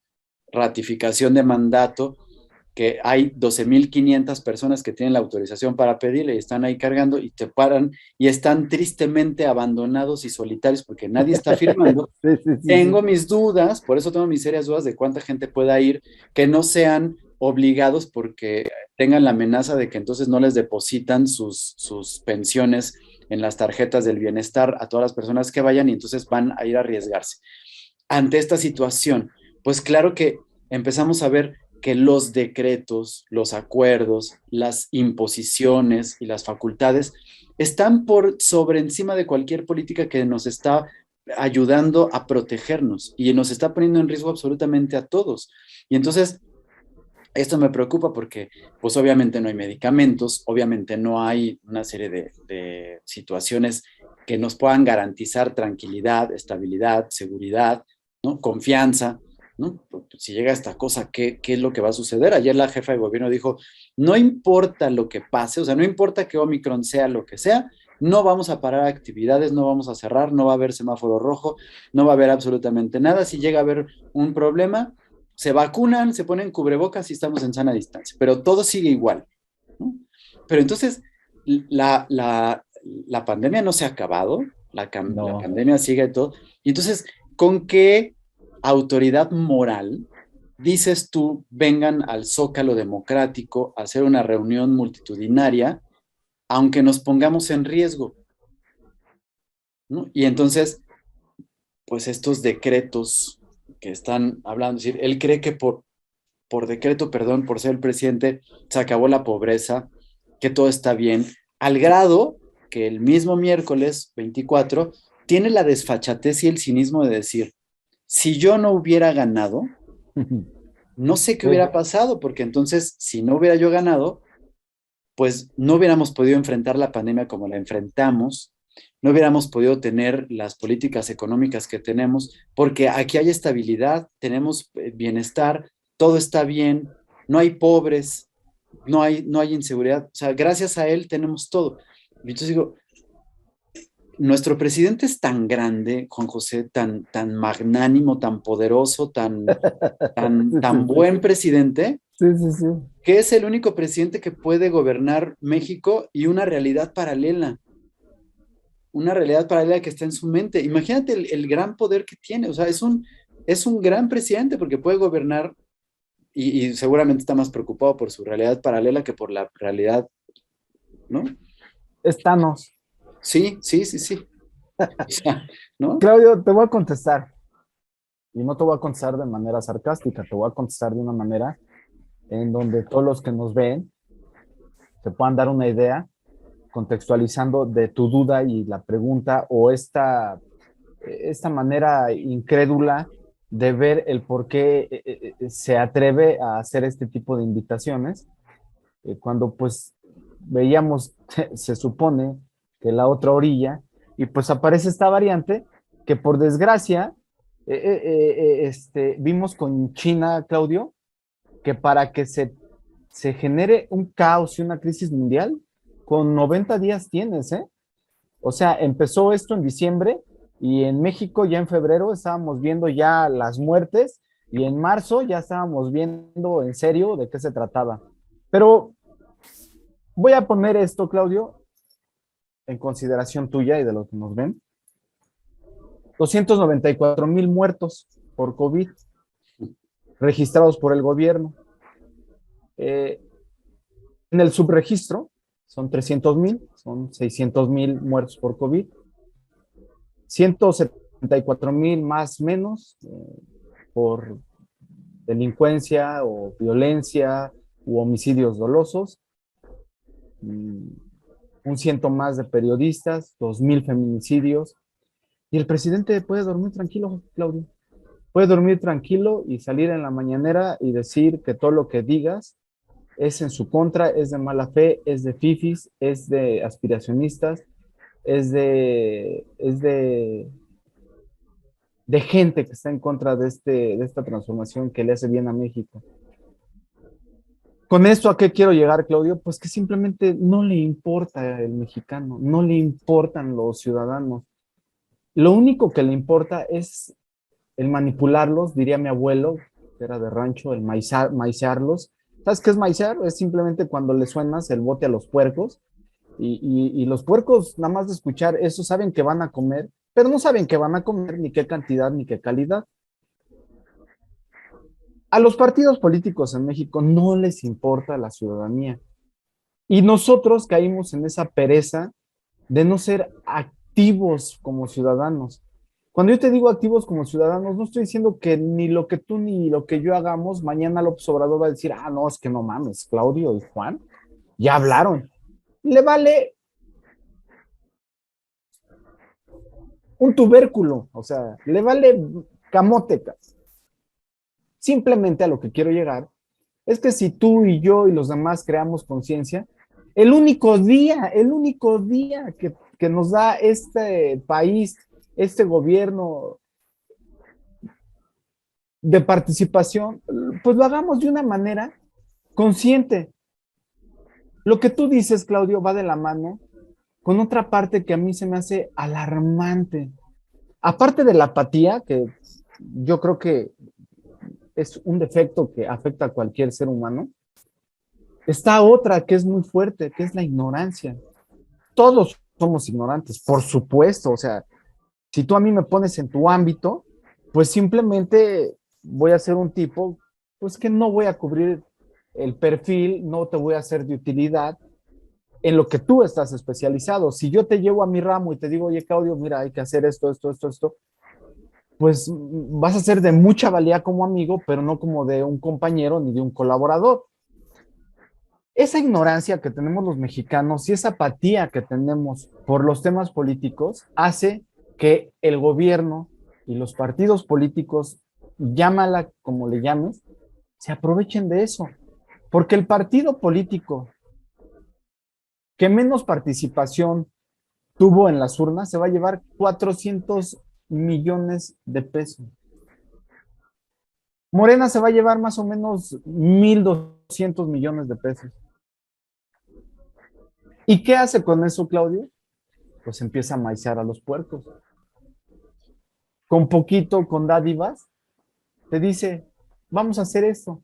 ratificación de mandato, que hay 12,500 personas que tienen la autorización para pedirle y están ahí cargando y te paran y están tristemente abandonados y solitarios porque nadie está firmando. Sí, sí, sí, Tengo sí. mis dudas, por eso tengo mis serias dudas de cuánta gente pueda ir, que no sean obligados porque tengan la amenaza de que entonces no les depositan sus pensiones en las tarjetas del bienestar a todas las personas que vayan y entonces van a ir a arriesgarse. Ante esta situación, pues claro que empezamos a ver que los decretos, los acuerdos, las imposiciones y las facultades están por sobre encima de cualquier política que nos está ayudando a protegernos y nos está poniendo en riesgo absolutamente a todos. Y entonces, esto me preocupa porque, pues obviamente no hay medicamentos, obviamente no hay una serie de situaciones que nos puedan garantizar tranquilidad, estabilidad, seguridad, ¿no? Confianza, ¿no? Si llega esta cosa, ¿qué es lo que va a suceder? Ayer la jefa de gobierno dijo, no importa lo que pase, o sea, no importa que Omicron sea lo que sea, no vamos a parar actividades, no vamos a cerrar, no va a haber semáforo rojo, no va a haber absolutamente nada. Si llega a haber un problema, se vacunan, se ponen cubrebocas y estamos en sana distancia, pero todo sigue igual, ¿no? Pero entonces, la pandemia no se ha acabado, la No. pandemia sigue todo, y entonces, ¿con qué autoridad moral dices tú vengan al Zócalo Democrático a hacer una reunión multitudinaria, aunque nos pongamos en riesgo, ¿no? Y entonces, pues estos decretos que están hablando, es decir, él cree que por decreto, perdón, por ser el presidente, se acabó la pobreza, que todo está bien, al grado que el mismo miércoles 24 tiene la desfachatez y el cinismo de decir, si yo no hubiera ganado, no sé qué Sí. hubiera pasado, porque entonces, si no hubiera yo ganado, pues no hubiéramos podido enfrentar la pandemia como la enfrentamos, no hubiéramos podido tener las políticas económicas que tenemos, porque aquí hay estabilidad, tenemos bienestar, todo está bien, no hay pobres, no hay inseguridad, o sea, gracias a él tenemos todo. Y entonces digo, nuestro presidente es tan grande, Juan José, tan magnánimo, tan poderoso, Sí, sí, tan sí. buen presidente, Sí, sí, sí. que es el único presidente que puede gobernar México y una realidad paralela que está en su mente. Imagínate el gran poder que tiene, o sea, es un gran presidente porque puede gobernar y seguramente está más preocupado por su realidad paralela que por la realidad, ¿no? Estanos. Sí, sí, sí, sí. O sea, ¿no? Claudio, te voy a contestar. Y no te voy a contestar de manera sarcástica, te voy a contestar de una manera en donde todos los que nos ven se puedan dar una idea contextualizando de tu duda y la pregunta o esta manera incrédula de ver el por qué se atreve a hacer este tipo de invitaciones, cuando pues veíamos, se supone que la otra orilla, y pues aparece esta variante que por desgracia vimos con China, Claudio, que para que se genere un caos y una crisis mundial, con 90 días tienes, ¿eh? O sea, empezó esto en diciembre y en México ya en febrero estábamos viendo ya las muertes y en marzo ya estábamos viendo en serio de qué se trataba. Pero voy a poner esto, Claudio, en consideración tuya y de los que nos ven. 294,000 muertos por COVID registrados por el gobierno. Eh, en el subregistro son 300,000, son 600,000 muertos por COVID. 64,000 más menos por delincuencia o violencia u homicidios dolosos, un ciento más de periodistas, 2,000 feminicidios, y el presidente puede dormir tranquilo, Claudio. Puede dormir tranquilo y salir en la mañanera y decir que todo lo que digas es en su contra, es de mala fe, es de fifis, es de aspiracionistas, es de gente que está en contra de esta transformación que le hace bien a México. ¿Con esto a qué quiero llegar, Claudio? Pues que simplemente no le importa el mexicano, no le importan los ciudadanos. Lo único que le importa es el manipularlos, diría mi abuelo, que era de rancho, el maicearlos. ¿Sabes qué es maicear? Es simplemente cuando le suenas el bote a los puercos y los puercos, nada más de escuchar eso, saben que van a comer, pero no saben qué van a comer, ni qué cantidad, ni qué calidad. A los partidos políticos en México no les importa la ciudadanía. Y nosotros caímos en esa pereza de no ser activos como ciudadanos. Cuando yo te digo activos como ciudadanos, no estoy diciendo que ni lo que tú ni lo que yo hagamos, mañana López Obrador va a decir, ah, no, es que no mames, Claudio y Juan ya hablaron. Le vale un tubérculo, o sea, le vale camotecas. Simplemente a lo que quiero llegar es que si tú y yo y los demás creamos conciencia, el único día que nos da este país, este gobierno de participación, pues lo hagamos de una manera consciente. Lo que tú dices, Claudio, va de la mano con otra parte que a mí se me hace alarmante. Aparte de la apatía, que yo creo que es un defecto que afecta a cualquier ser humano, está otra que es muy fuerte, que es la ignorancia. Todos somos ignorantes, por supuesto. O sea, si tú a mí me pones en tu ámbito, pues simplemente voy a ser un tipo, pues que no voy a cubrir el perfil, no te voy a ser de utilidad en lo que tú estás especializado. Si yo te llevo a mi ramo y te digo, oye, Claudio, mira, hay que hacer esto, esto, esto, esto, pues vas a ser de mucha valía como amigo, pero no como de un compañero ni de un colaborador. Esa ignorancia que tenemos los mexicanos y esa apatía que tenemos por los temas políticos hace que el gobierno y los partidos políticos, llámala como le llames, se aprovechen de eso. Porque el partido político que menos participación tuvo en las urnas se va a llevar 400 millones de pesos. Morena se va a llevar más o menos 1,200 millones de pesos. ¿Y qué hace con eso, Claudio? Pues empieza a maiciar a los puercos. Con poquito, con dádivas, te dice, vamos a hacer esto.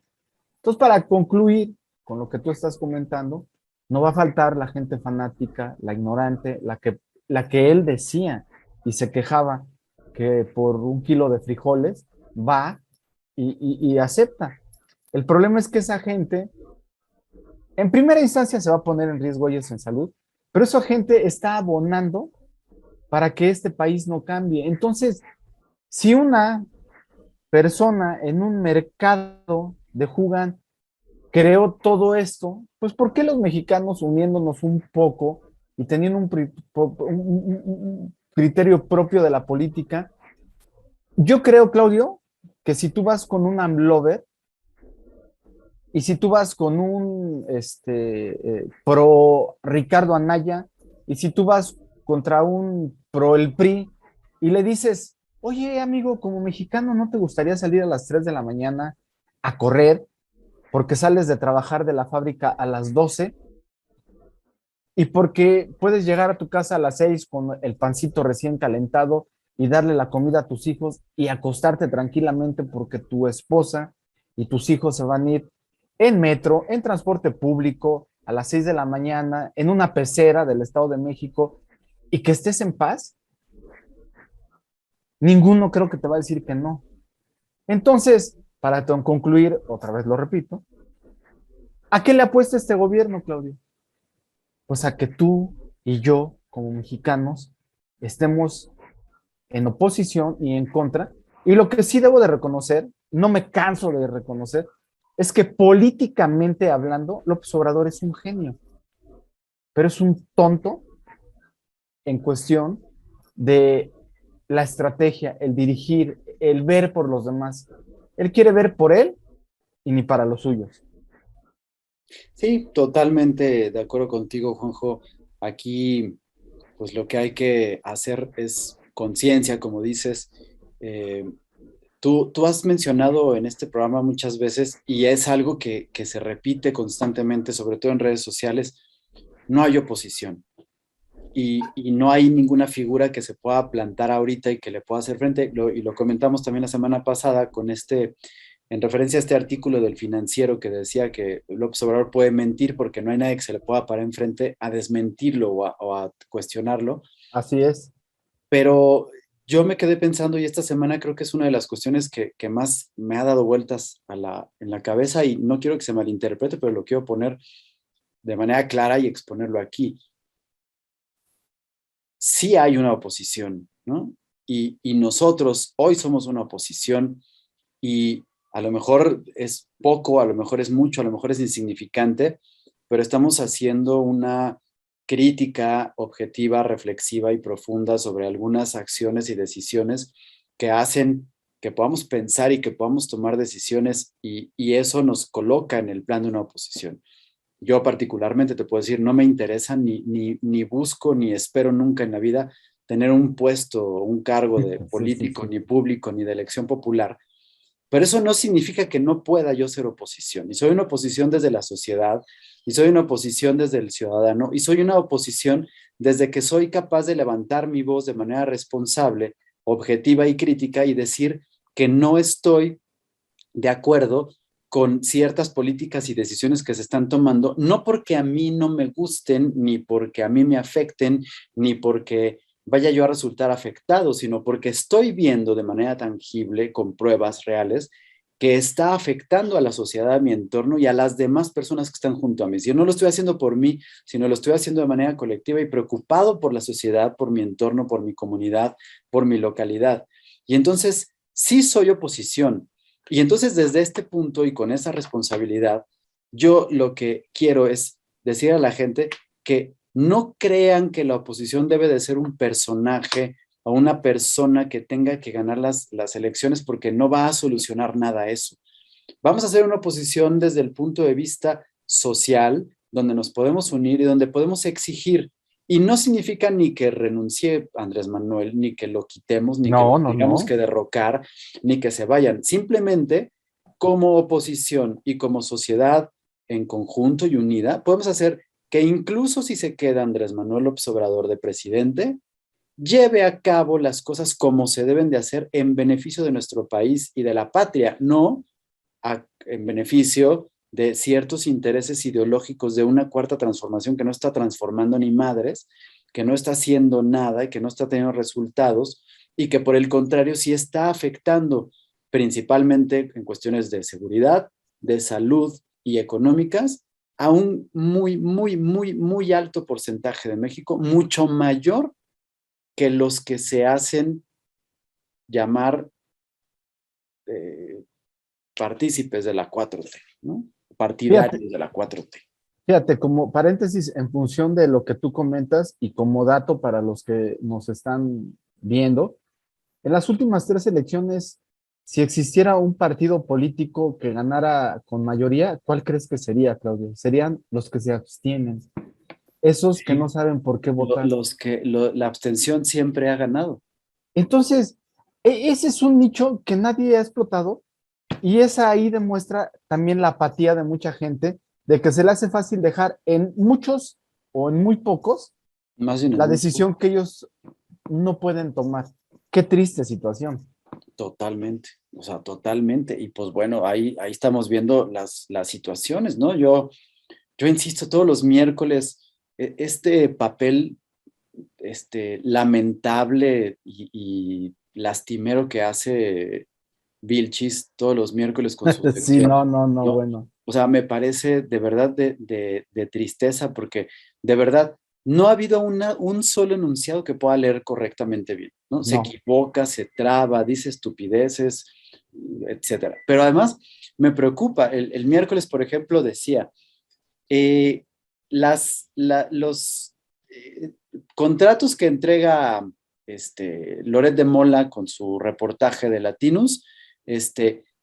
Entonces, para concluir con lo que tú estás comentando, no va a faltar la gente fanática, la ignorante, la que él decía y se quejaba que por 1 kilo de frijoles va y acepta. El problema es que esa gente, en primera instancia, se va a poner en riesgo ellos en salud, pero esa gente está abonando para que este país no cambie. Entonces, si una persona en un mercado de jugan creó todo esto, pues ¿por qué los mexicanos uniéndonos un poco y teniendo un criterio propio de la política? Yo creo, Claudio, que si tú vas con un AMLover y si tú vas con un pro Ricardo Anaya y si tú vas contra un pro el PRI y le dices, oye amigo, como mexicano, ¿no te gustaría salir a las 3 de la mañana a correr porque sales de trabajar de la fábrica a las 12 y porque puedes llegar a tu casa a las 6 con el pancito recién calentado y darle la comida a tus hijos y acostarte tranquilamente porque tu esposa y tus hijos se van a ir en metro, en transporte público, a las 6 de la mañana, en una pecera del Estado de México y que estés en paz? Ninguno creo que te va a decir que no. Entonces, para concluir, otra vez lo repito, ¿a qué le apuesta este gobierno, Claudio? Pues a que tú y yo, como mexicanos, estemos en oposición y en contra. Y lo que sí debo de reconocer, no me canso de reconocer, es que políticamente hablando, López Obrador es un genio, pero es un tonto en cuestión de la estrategia, el dirigir, el ver por los demás. Él quiere ver por él y ni para los suyos. Sí, totalmente de acuerdo contigo, Juanjo. Aquí, pues lo que hay que hacer es conciencia, como dices. Eh, tú has mencionado en este programa muchas veces, y es algo que se repite constantemente, sobre todo en redes sociales, no hay oposición. Y no hay ninguna figura que se pueda plantar ahorita y que le pueda hacer frente. Y lo comentamos también la semana pasada con en referencia a este artículo del Financiero que decía que López Obrador puede mentir porque no hay nadie que se le pueda parar enfrente a desmentirlo o a cuestionarlo. Así es. Pero yo me quedé pensando, y esta semana creo que es una de las cuestiones que más me ha dado vueltas en la cabeza, y no quiero que se malinterprete, pero lo quiero poner de manera clara y exponerlo aquí. Sí hay una oposición, ¿no? Y nosotros hoy somos una oposición, y a lo mejor es poco, a lo mejor es mucho, a lo mejor es insignificante, pero estamos haciendo una crítica objetiva, reflexiva y profunda sobre algunas acciones y decisiones que hacen que podamos pensar y que podamos tomar decisiones, y eso nos coloca en el plan de una oposición. Yo particularmente te puedo decir, no me interesa ni busco ni espero nunca en la vida tener un puesto o un cargo de Sí, sí, político, sí. ni público, ni de elección popular, pero eso no significa que no pueda yo ser oposición. Y soy una oposición desde la sociedad, y soy una oposición desde el ciudadano, y soy una oposición desde que soy capaz de levantar mi voz de manera responsable, objetiva y crítica, y decir que no estoy de acuerdo con ciertas políticas y decisiones que se están tomando, no porque a mí no me gusten, ni porque a mí me afecten, ni porque vaya yo a resultar afectado, sino porque estoy viendo de manera tangible, con pruebas reales, que está afectando a la sociedad, a mi entorno y a las demás personas que están junto a mí. Si yo no lo estoy haciendo por mí, sino lo estoy haciendo de manera colectiva y preocupado por la sociedad, por mi entorno, por mi comunidad, por mi localidad. Y entonces, sí soy oposición, y entonces desde este punto y con esa responsabilidad, yo lo que quiero es decir a la gente que no crean que la oposición debe de ser un personaje o una persona que tenga que ganar las elecciones, porque no va a solucionar nada eso. Vamos a hacer una oposición desde el punto de vista social, donde nos podemos unir y donde podemos exigir. Y no significa ni que renuncie Andrés Manuel, ni que lo quitemos, ni que lo No, no, tengamos no. que derrocar, ni que se vayan. Simplemente, como oposición y como sociedad en conjunto y unida, podemos hacer que incluso si se queda Andrés Manuel López Obrador de presidente, lleve a cabo las cosas como se deben de hacer en beneficio de nuestro país y de la patria, no en beneficio de ciertos intereses ideológicos de una cuarta transformación que no está transformando ni madres, que no está haciendo nada y que no está teniendo resultados, y que por el contrario sí está afectando principalmente en cuestiones de seguridad, de salud y económicas a un muy alto porcentaje de México, mucho mayor que los que se hacen llamar eh, partícipes de la 4T, ¿no? Fíjate, Partidarios de la 4T. fíjate, como paréntesis, en función de lo que tú comentas y como dato para los que nos están viendo, en las últimas tres elecciones, si existiera un partido político que ganara con mayoría, ¿cuál crees que sería, Claudio? Serían los que se abstienen, esos que no Sí. saben por qué votar. La abstención siempre ha ganado. Entonces, ese es un nicho que nadie ha explotado y esa ahí demuestra también la apatía de mucha gente, de que se le hace fácil dejar en muchos o en muy pocos Más bien en la muy decisión poco. que ellos no pueden tomar. Qué triste situación. Totalmente. O sea, totalmente. Y pues bueno, ahí estamos viendo las situaciones, ¿no? Yo insisto todos los miércoles, este papel lamentable y lastimero que hace Vilchis todos los miércoles con su Sí, sección, no, no, no, ¿no? bueno. O sea, me parece de verdad de tristeza, porque de verdad no ha habido un solo enunciado que pueda leer correctamente bien, ¿no? Se No. equivoca, se traba, dice estupideces, etcétera. Pero además me preocupa, el miércoles, por ejemplo, decía, eh, los contratos que entrega Loret de Mola con su reportaje de Latinus,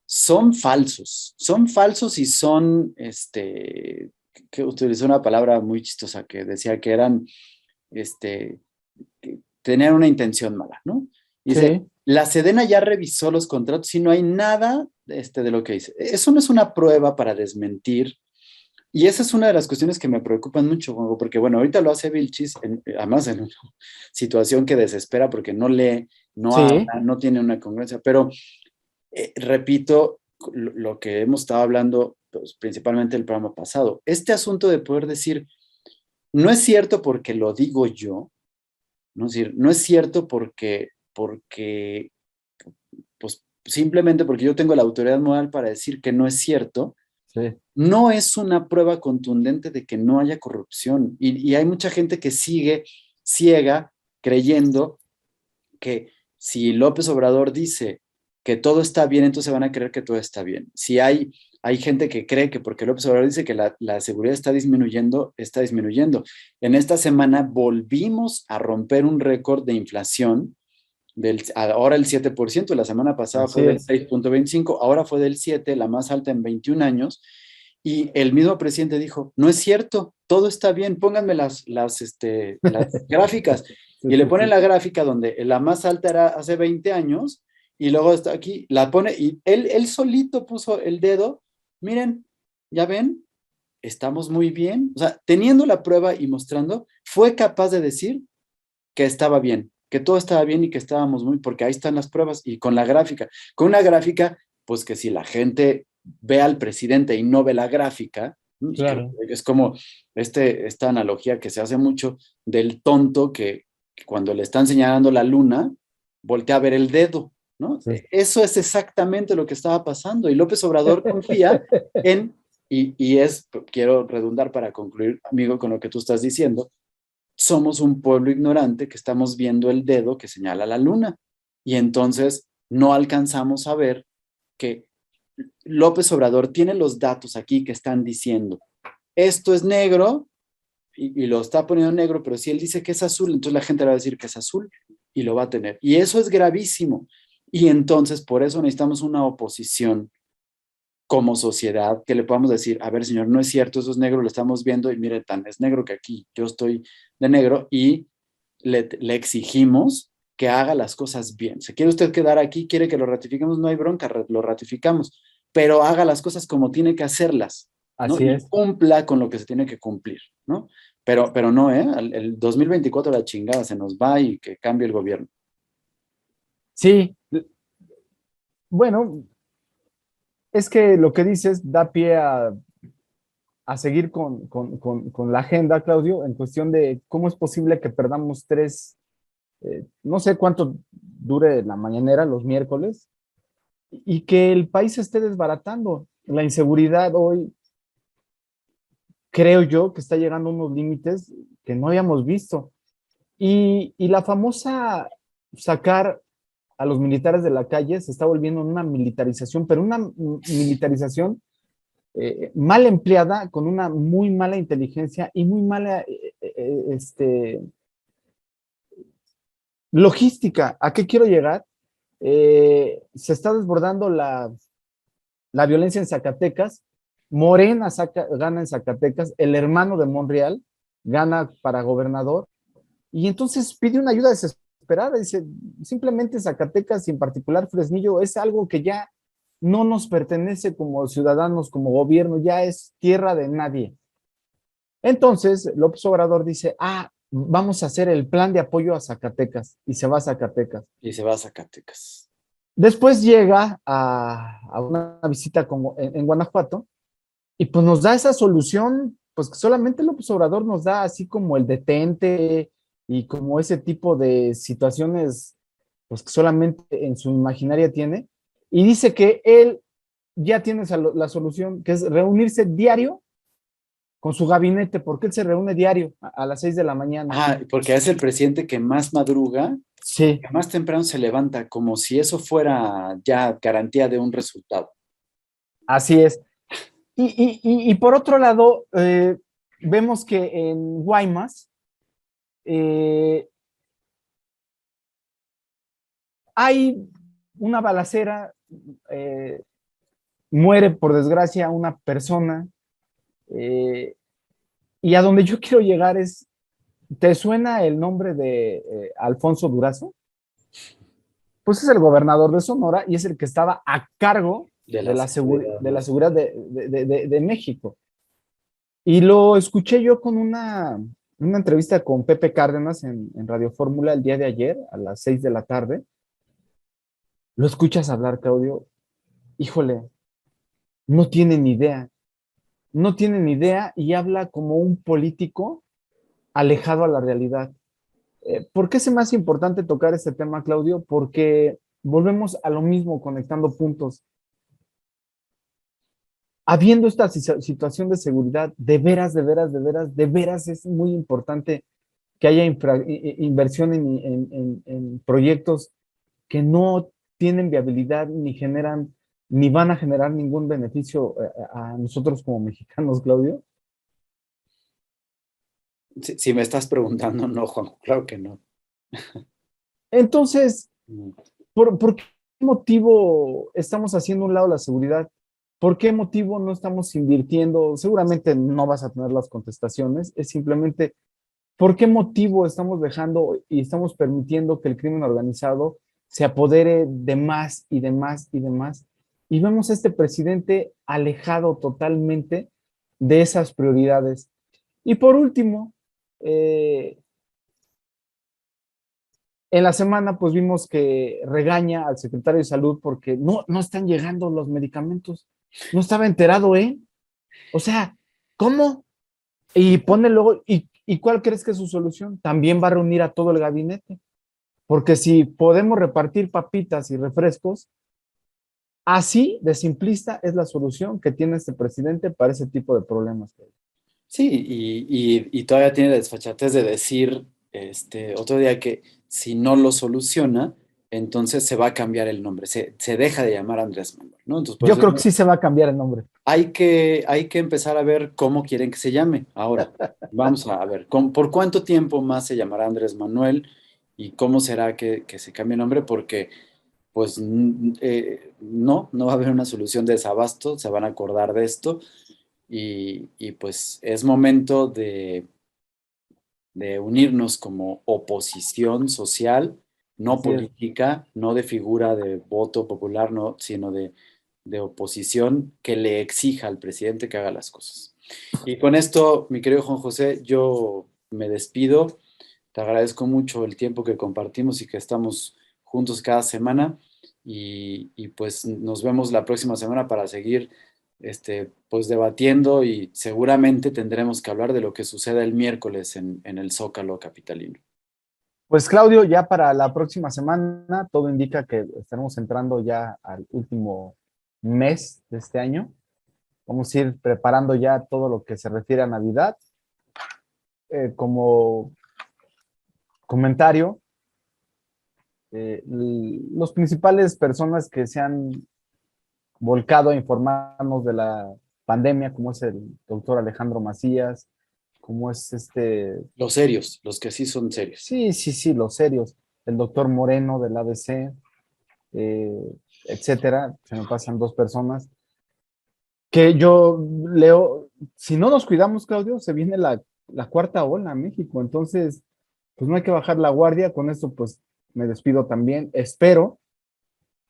son falsos y son, que utilizó una palabra muy chistosa que decía que eran, este, que tenían una intención mala, ¿no? Dice, Sí, la Sedena ya revisó los contratos y no hay nada de lo que dice. Eso no es una prueba para desmentir y esa es una de las cuestiones que me preocupan mucho, Juanjo, porque bueno, ahorita lo hace Vilchis, además en una situación que desespera porque no lee, no sí, habla, no tiene una congruencia, pero repito lo que hemos estado hablando pues, principalmente el programa pasado, este asunto de poder decir, no es cierto porque lo digo yo, no es decir, no es cierto porque pues simplemente porque yo tengo la autoridad moral para decir que no es cierto, sí. no es una prueba contundente de que no haya corrupción. Y hay mucha gente que sigue ciega creyendo que si López Obrador dice que todo está bien, entonces van a creer que todo está bien. Si hay gente que cree que porque López Obrador dice que la seguridad está disminuyendo, está disminuyendo. En esta semana volvimos a romper un récord de inflación ahora el 7%, la semana pasada Así fue del es. 6,25, ahora fue del 7, la más alta en 21 años, y el mismo presidente dijo, no es cierto, todo está bien, pónganme las gráficas, Sí, y le sí, ponen sí. la gráfica donde la más alta era hace 20 años, y luego está aquí, la pone, y él solito puso el dedo, miren, ya ven, estamos muy bien, o sea, teniendo la prueba y mostrando, fue capaz de decir que estaba bien, que todo estaba bien y que estábamos muy, porque ahí están las pruebas y con la gráfica, con una gráfica, pues que si la gente ve al presidente y no ve la gráfica, Claro. es como esta analogía que se hace mucho del tonto que cuando le están señalando la luna, voltea a ver el dedo, ¿no? Sí. Eso es exactamente lo que estaba pasando y López Obrador confía en, quiero redundar para concluir, amigo, con lo que tú estás diciendo, somos un pueblo ignorante que estamos viendo el dedo que señala la luna. Y entonces no alcanzamos a ver que López Obrador tiene los datos aquí que están diciendo, esto es negro y lo está poniendo negro, pero si él dice que es azul, entonces la gente le va a decir que es azul y lo va a tener. Y eso es gravísimo. Y entonces por eso necesitamos una oposición como sociedad que le podamos decir, a ver, señor, no es cierto, eso es negro, lo estamos viendo y mire, tan es negro que aquí yo estoy de negro y le exigimos que haga las cosas bien. ¿Se quiere usted quedar aquí? ¿Quiere que lo ratifiquemos? No hay bronca, lo ratificamos, pero haga las cosas como tiene que hacerlas, ¿no? Así Y es. cumpla con lo que se tiene que cumplir, ¿no? Pero no, ¿eh? El 2024 la chingada se nos va y que cambie el gobierno. Sí, bueno, es que lo que dices da pie a seguir con la agenda, Claudio, en cuestión de cómo es posible que perdamos no sé cuánto dure la mañanera los miércoles, y que el país se esté desbaratando. La inseguridad hoy, creo yo, que está llegando a unos límites que no habíamos visto. Y la famosa sacar a los militares de la calle se está volviendo una militarización, pero una militarización mal empleada, con una muy mala inteligencia y muy mala logística. ¿A qué quiero llegar? Se está desbordando la violencia en Zacatecas. Morena gana en Zacatecas, el hermano de Monreal gana para gobernador, y entonces pide una ayuda desesperada. Dice, simplemente Zacatecas y en particular Fresnillo es algo que ya no nos pertenece como ciudadanos, como gobierno, ya es tierra de nadie. Entonces, López Obrador dice, vamos a hacer el plan de apoyo a Zacatecas, y se va a Zacatecas. Y se va a Zacatecas. Después llega a una visita en Guanajuato, y pues nos da esa solución, pues que solamente López Obrador nos da, así como el detente y como ese tipo de situaciones, pues que solamente en su imaginaria tiene. Y dice que él ya tiene la solución, que es reunirse diario con su gabinete, porque él se reúne diario a las 6 de la mañana. Ah, porque es el presidente que más madruga, Sí, que más temprano se levanta, como si eso fuera ya garantía de un resultado. así es. Y por otro lado, vemos que en Guaymas eh, hay una balacera, eh, muere por desgracia una persona, eh, y a donde yo quiero llegar es, ¿te suena el nombre de Alfonso Durazo? Pues es el gobernador de Sonora y es el que estaba a cargo De la seguridad, de ¿no? la seguridad de México. Y lo escuché yo con una entrevista con Pepe Cárdenas en Radio Fórmula el día de ayer a las 6 de la tarde. Lo escuchas hablar, Claudio, híjole, no tiene ni idea, no tiene ni idea y habla como un político alejado a la realidad. ¿Por qué es más importante tocar este tema, Claudio? Porque volvemos a lo mismo, conectando puntos. Habiendo esta situación de seguridad, de veras, de veras, de veras, de veras es muy importante que haya inversión en proyectos que no tienen viabilidad ni generan, ni van a generar ningún beneficio a nosotros como mexicanos, Claudio. Si me estás preguntando, no, Juan, claro que no. Entonces, Mm. ¿por qué motivo estamos haciendo a un lado la seguridad? ¿Por qué motivo no estamos invirtiendo? Seguramente no vas a tener las contestaciones, es simplemente, ¿por qué motivo estamos dejando y estamos permitiendo que el crimen organizado se apodere de más y de más y de más? Y vemos a este presidente alejado totalmente de esas prioridades. Y por último, eh, en la semana pues vimos que regaña al secretario de salud porque no están llegando los medicamentos. No estaba enterado, ¿eh? O sea, ¿cómo? Y pone luego, ¿y cuál crees que es su solución? También va a reunir a todo el gabinete. Porque si podemos repartir papitas y refrescos, así de simplista es la solución que tiene este presidente para ese tipo de problemas. Sí, y todavía tiene la desfachatez de decir otro día que si no lo soluciona, entonces se va a cambiar el nombre, se deja de llamar Andrés Manuel, ¿no? Entonces, por Yo eso creo que sí se va a cambiar el nombre. hay que empezar a ver cómo quieren que se llame. Ahora, vamos a ver, ¿por cuánto tiempo más se llamará Andrés Manuel y cómo será que se cambie el nombre? Porque, pues, no va a haber una solución de desabasto, se van a acordar de esto y pues es momento de unirnos como oposición social, no Así es. política, no de figura de voto popular, no, sino de oposición que le exija al presidente que haga las cosas. Y con esto, mi querido Juan José, yo me despido. Te agradezco mucho el tiempo que compartimos y que estamos juntos cada semana. Y pues nos vemos la próxima semana para seguir pues debatiendo y seguramente tendremos que hablar de lo que suceda el miércoles en el Zócalo capitalino. Pues Claudio, ya para la próxima semana, todo indica que estaremos entrando ya al último mes de este año. Vamos a ir preparando ya todo lo que se refiere a Navidad. Como comentario, los principales personas que se han volcado a informarnos de la pandemia, como es el doctor Alejandro Macías, como es Los serios, los que sí son serios. sí, sí, sí, los serios, el doctor Moreno del ABC, eh, etcétera, se me pasan dos personas, que yo leo, si no nos cuidamos, Claudio, se viene la cuarta ola a México, entonces, pues no hay que bajar la guardia, con esto pues me despido también, espero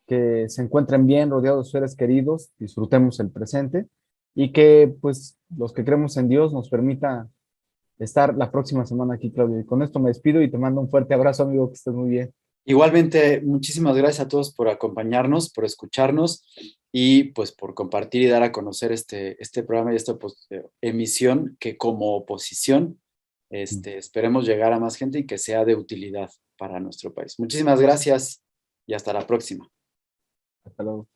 que se encuentren bien, rodeados de seres queridos, disfrutemos el presente y que pues los que creemos en Dios nos permita estar la próxima semana aquí, Claudio. Y con esto me despido y te mando un fuerte abrazo, amigo, que estés muy bien. Igualmente, muchísimas gracias a todos por acompañarnos, por escucharnos y pues por compartir y dar a conocer este programa y esta pues, emisión que como oposición esperemos llegar a más gente y que sea de utilidad para nuestro país. Muchísimas gracias y hasta la próxima. Hasta luego.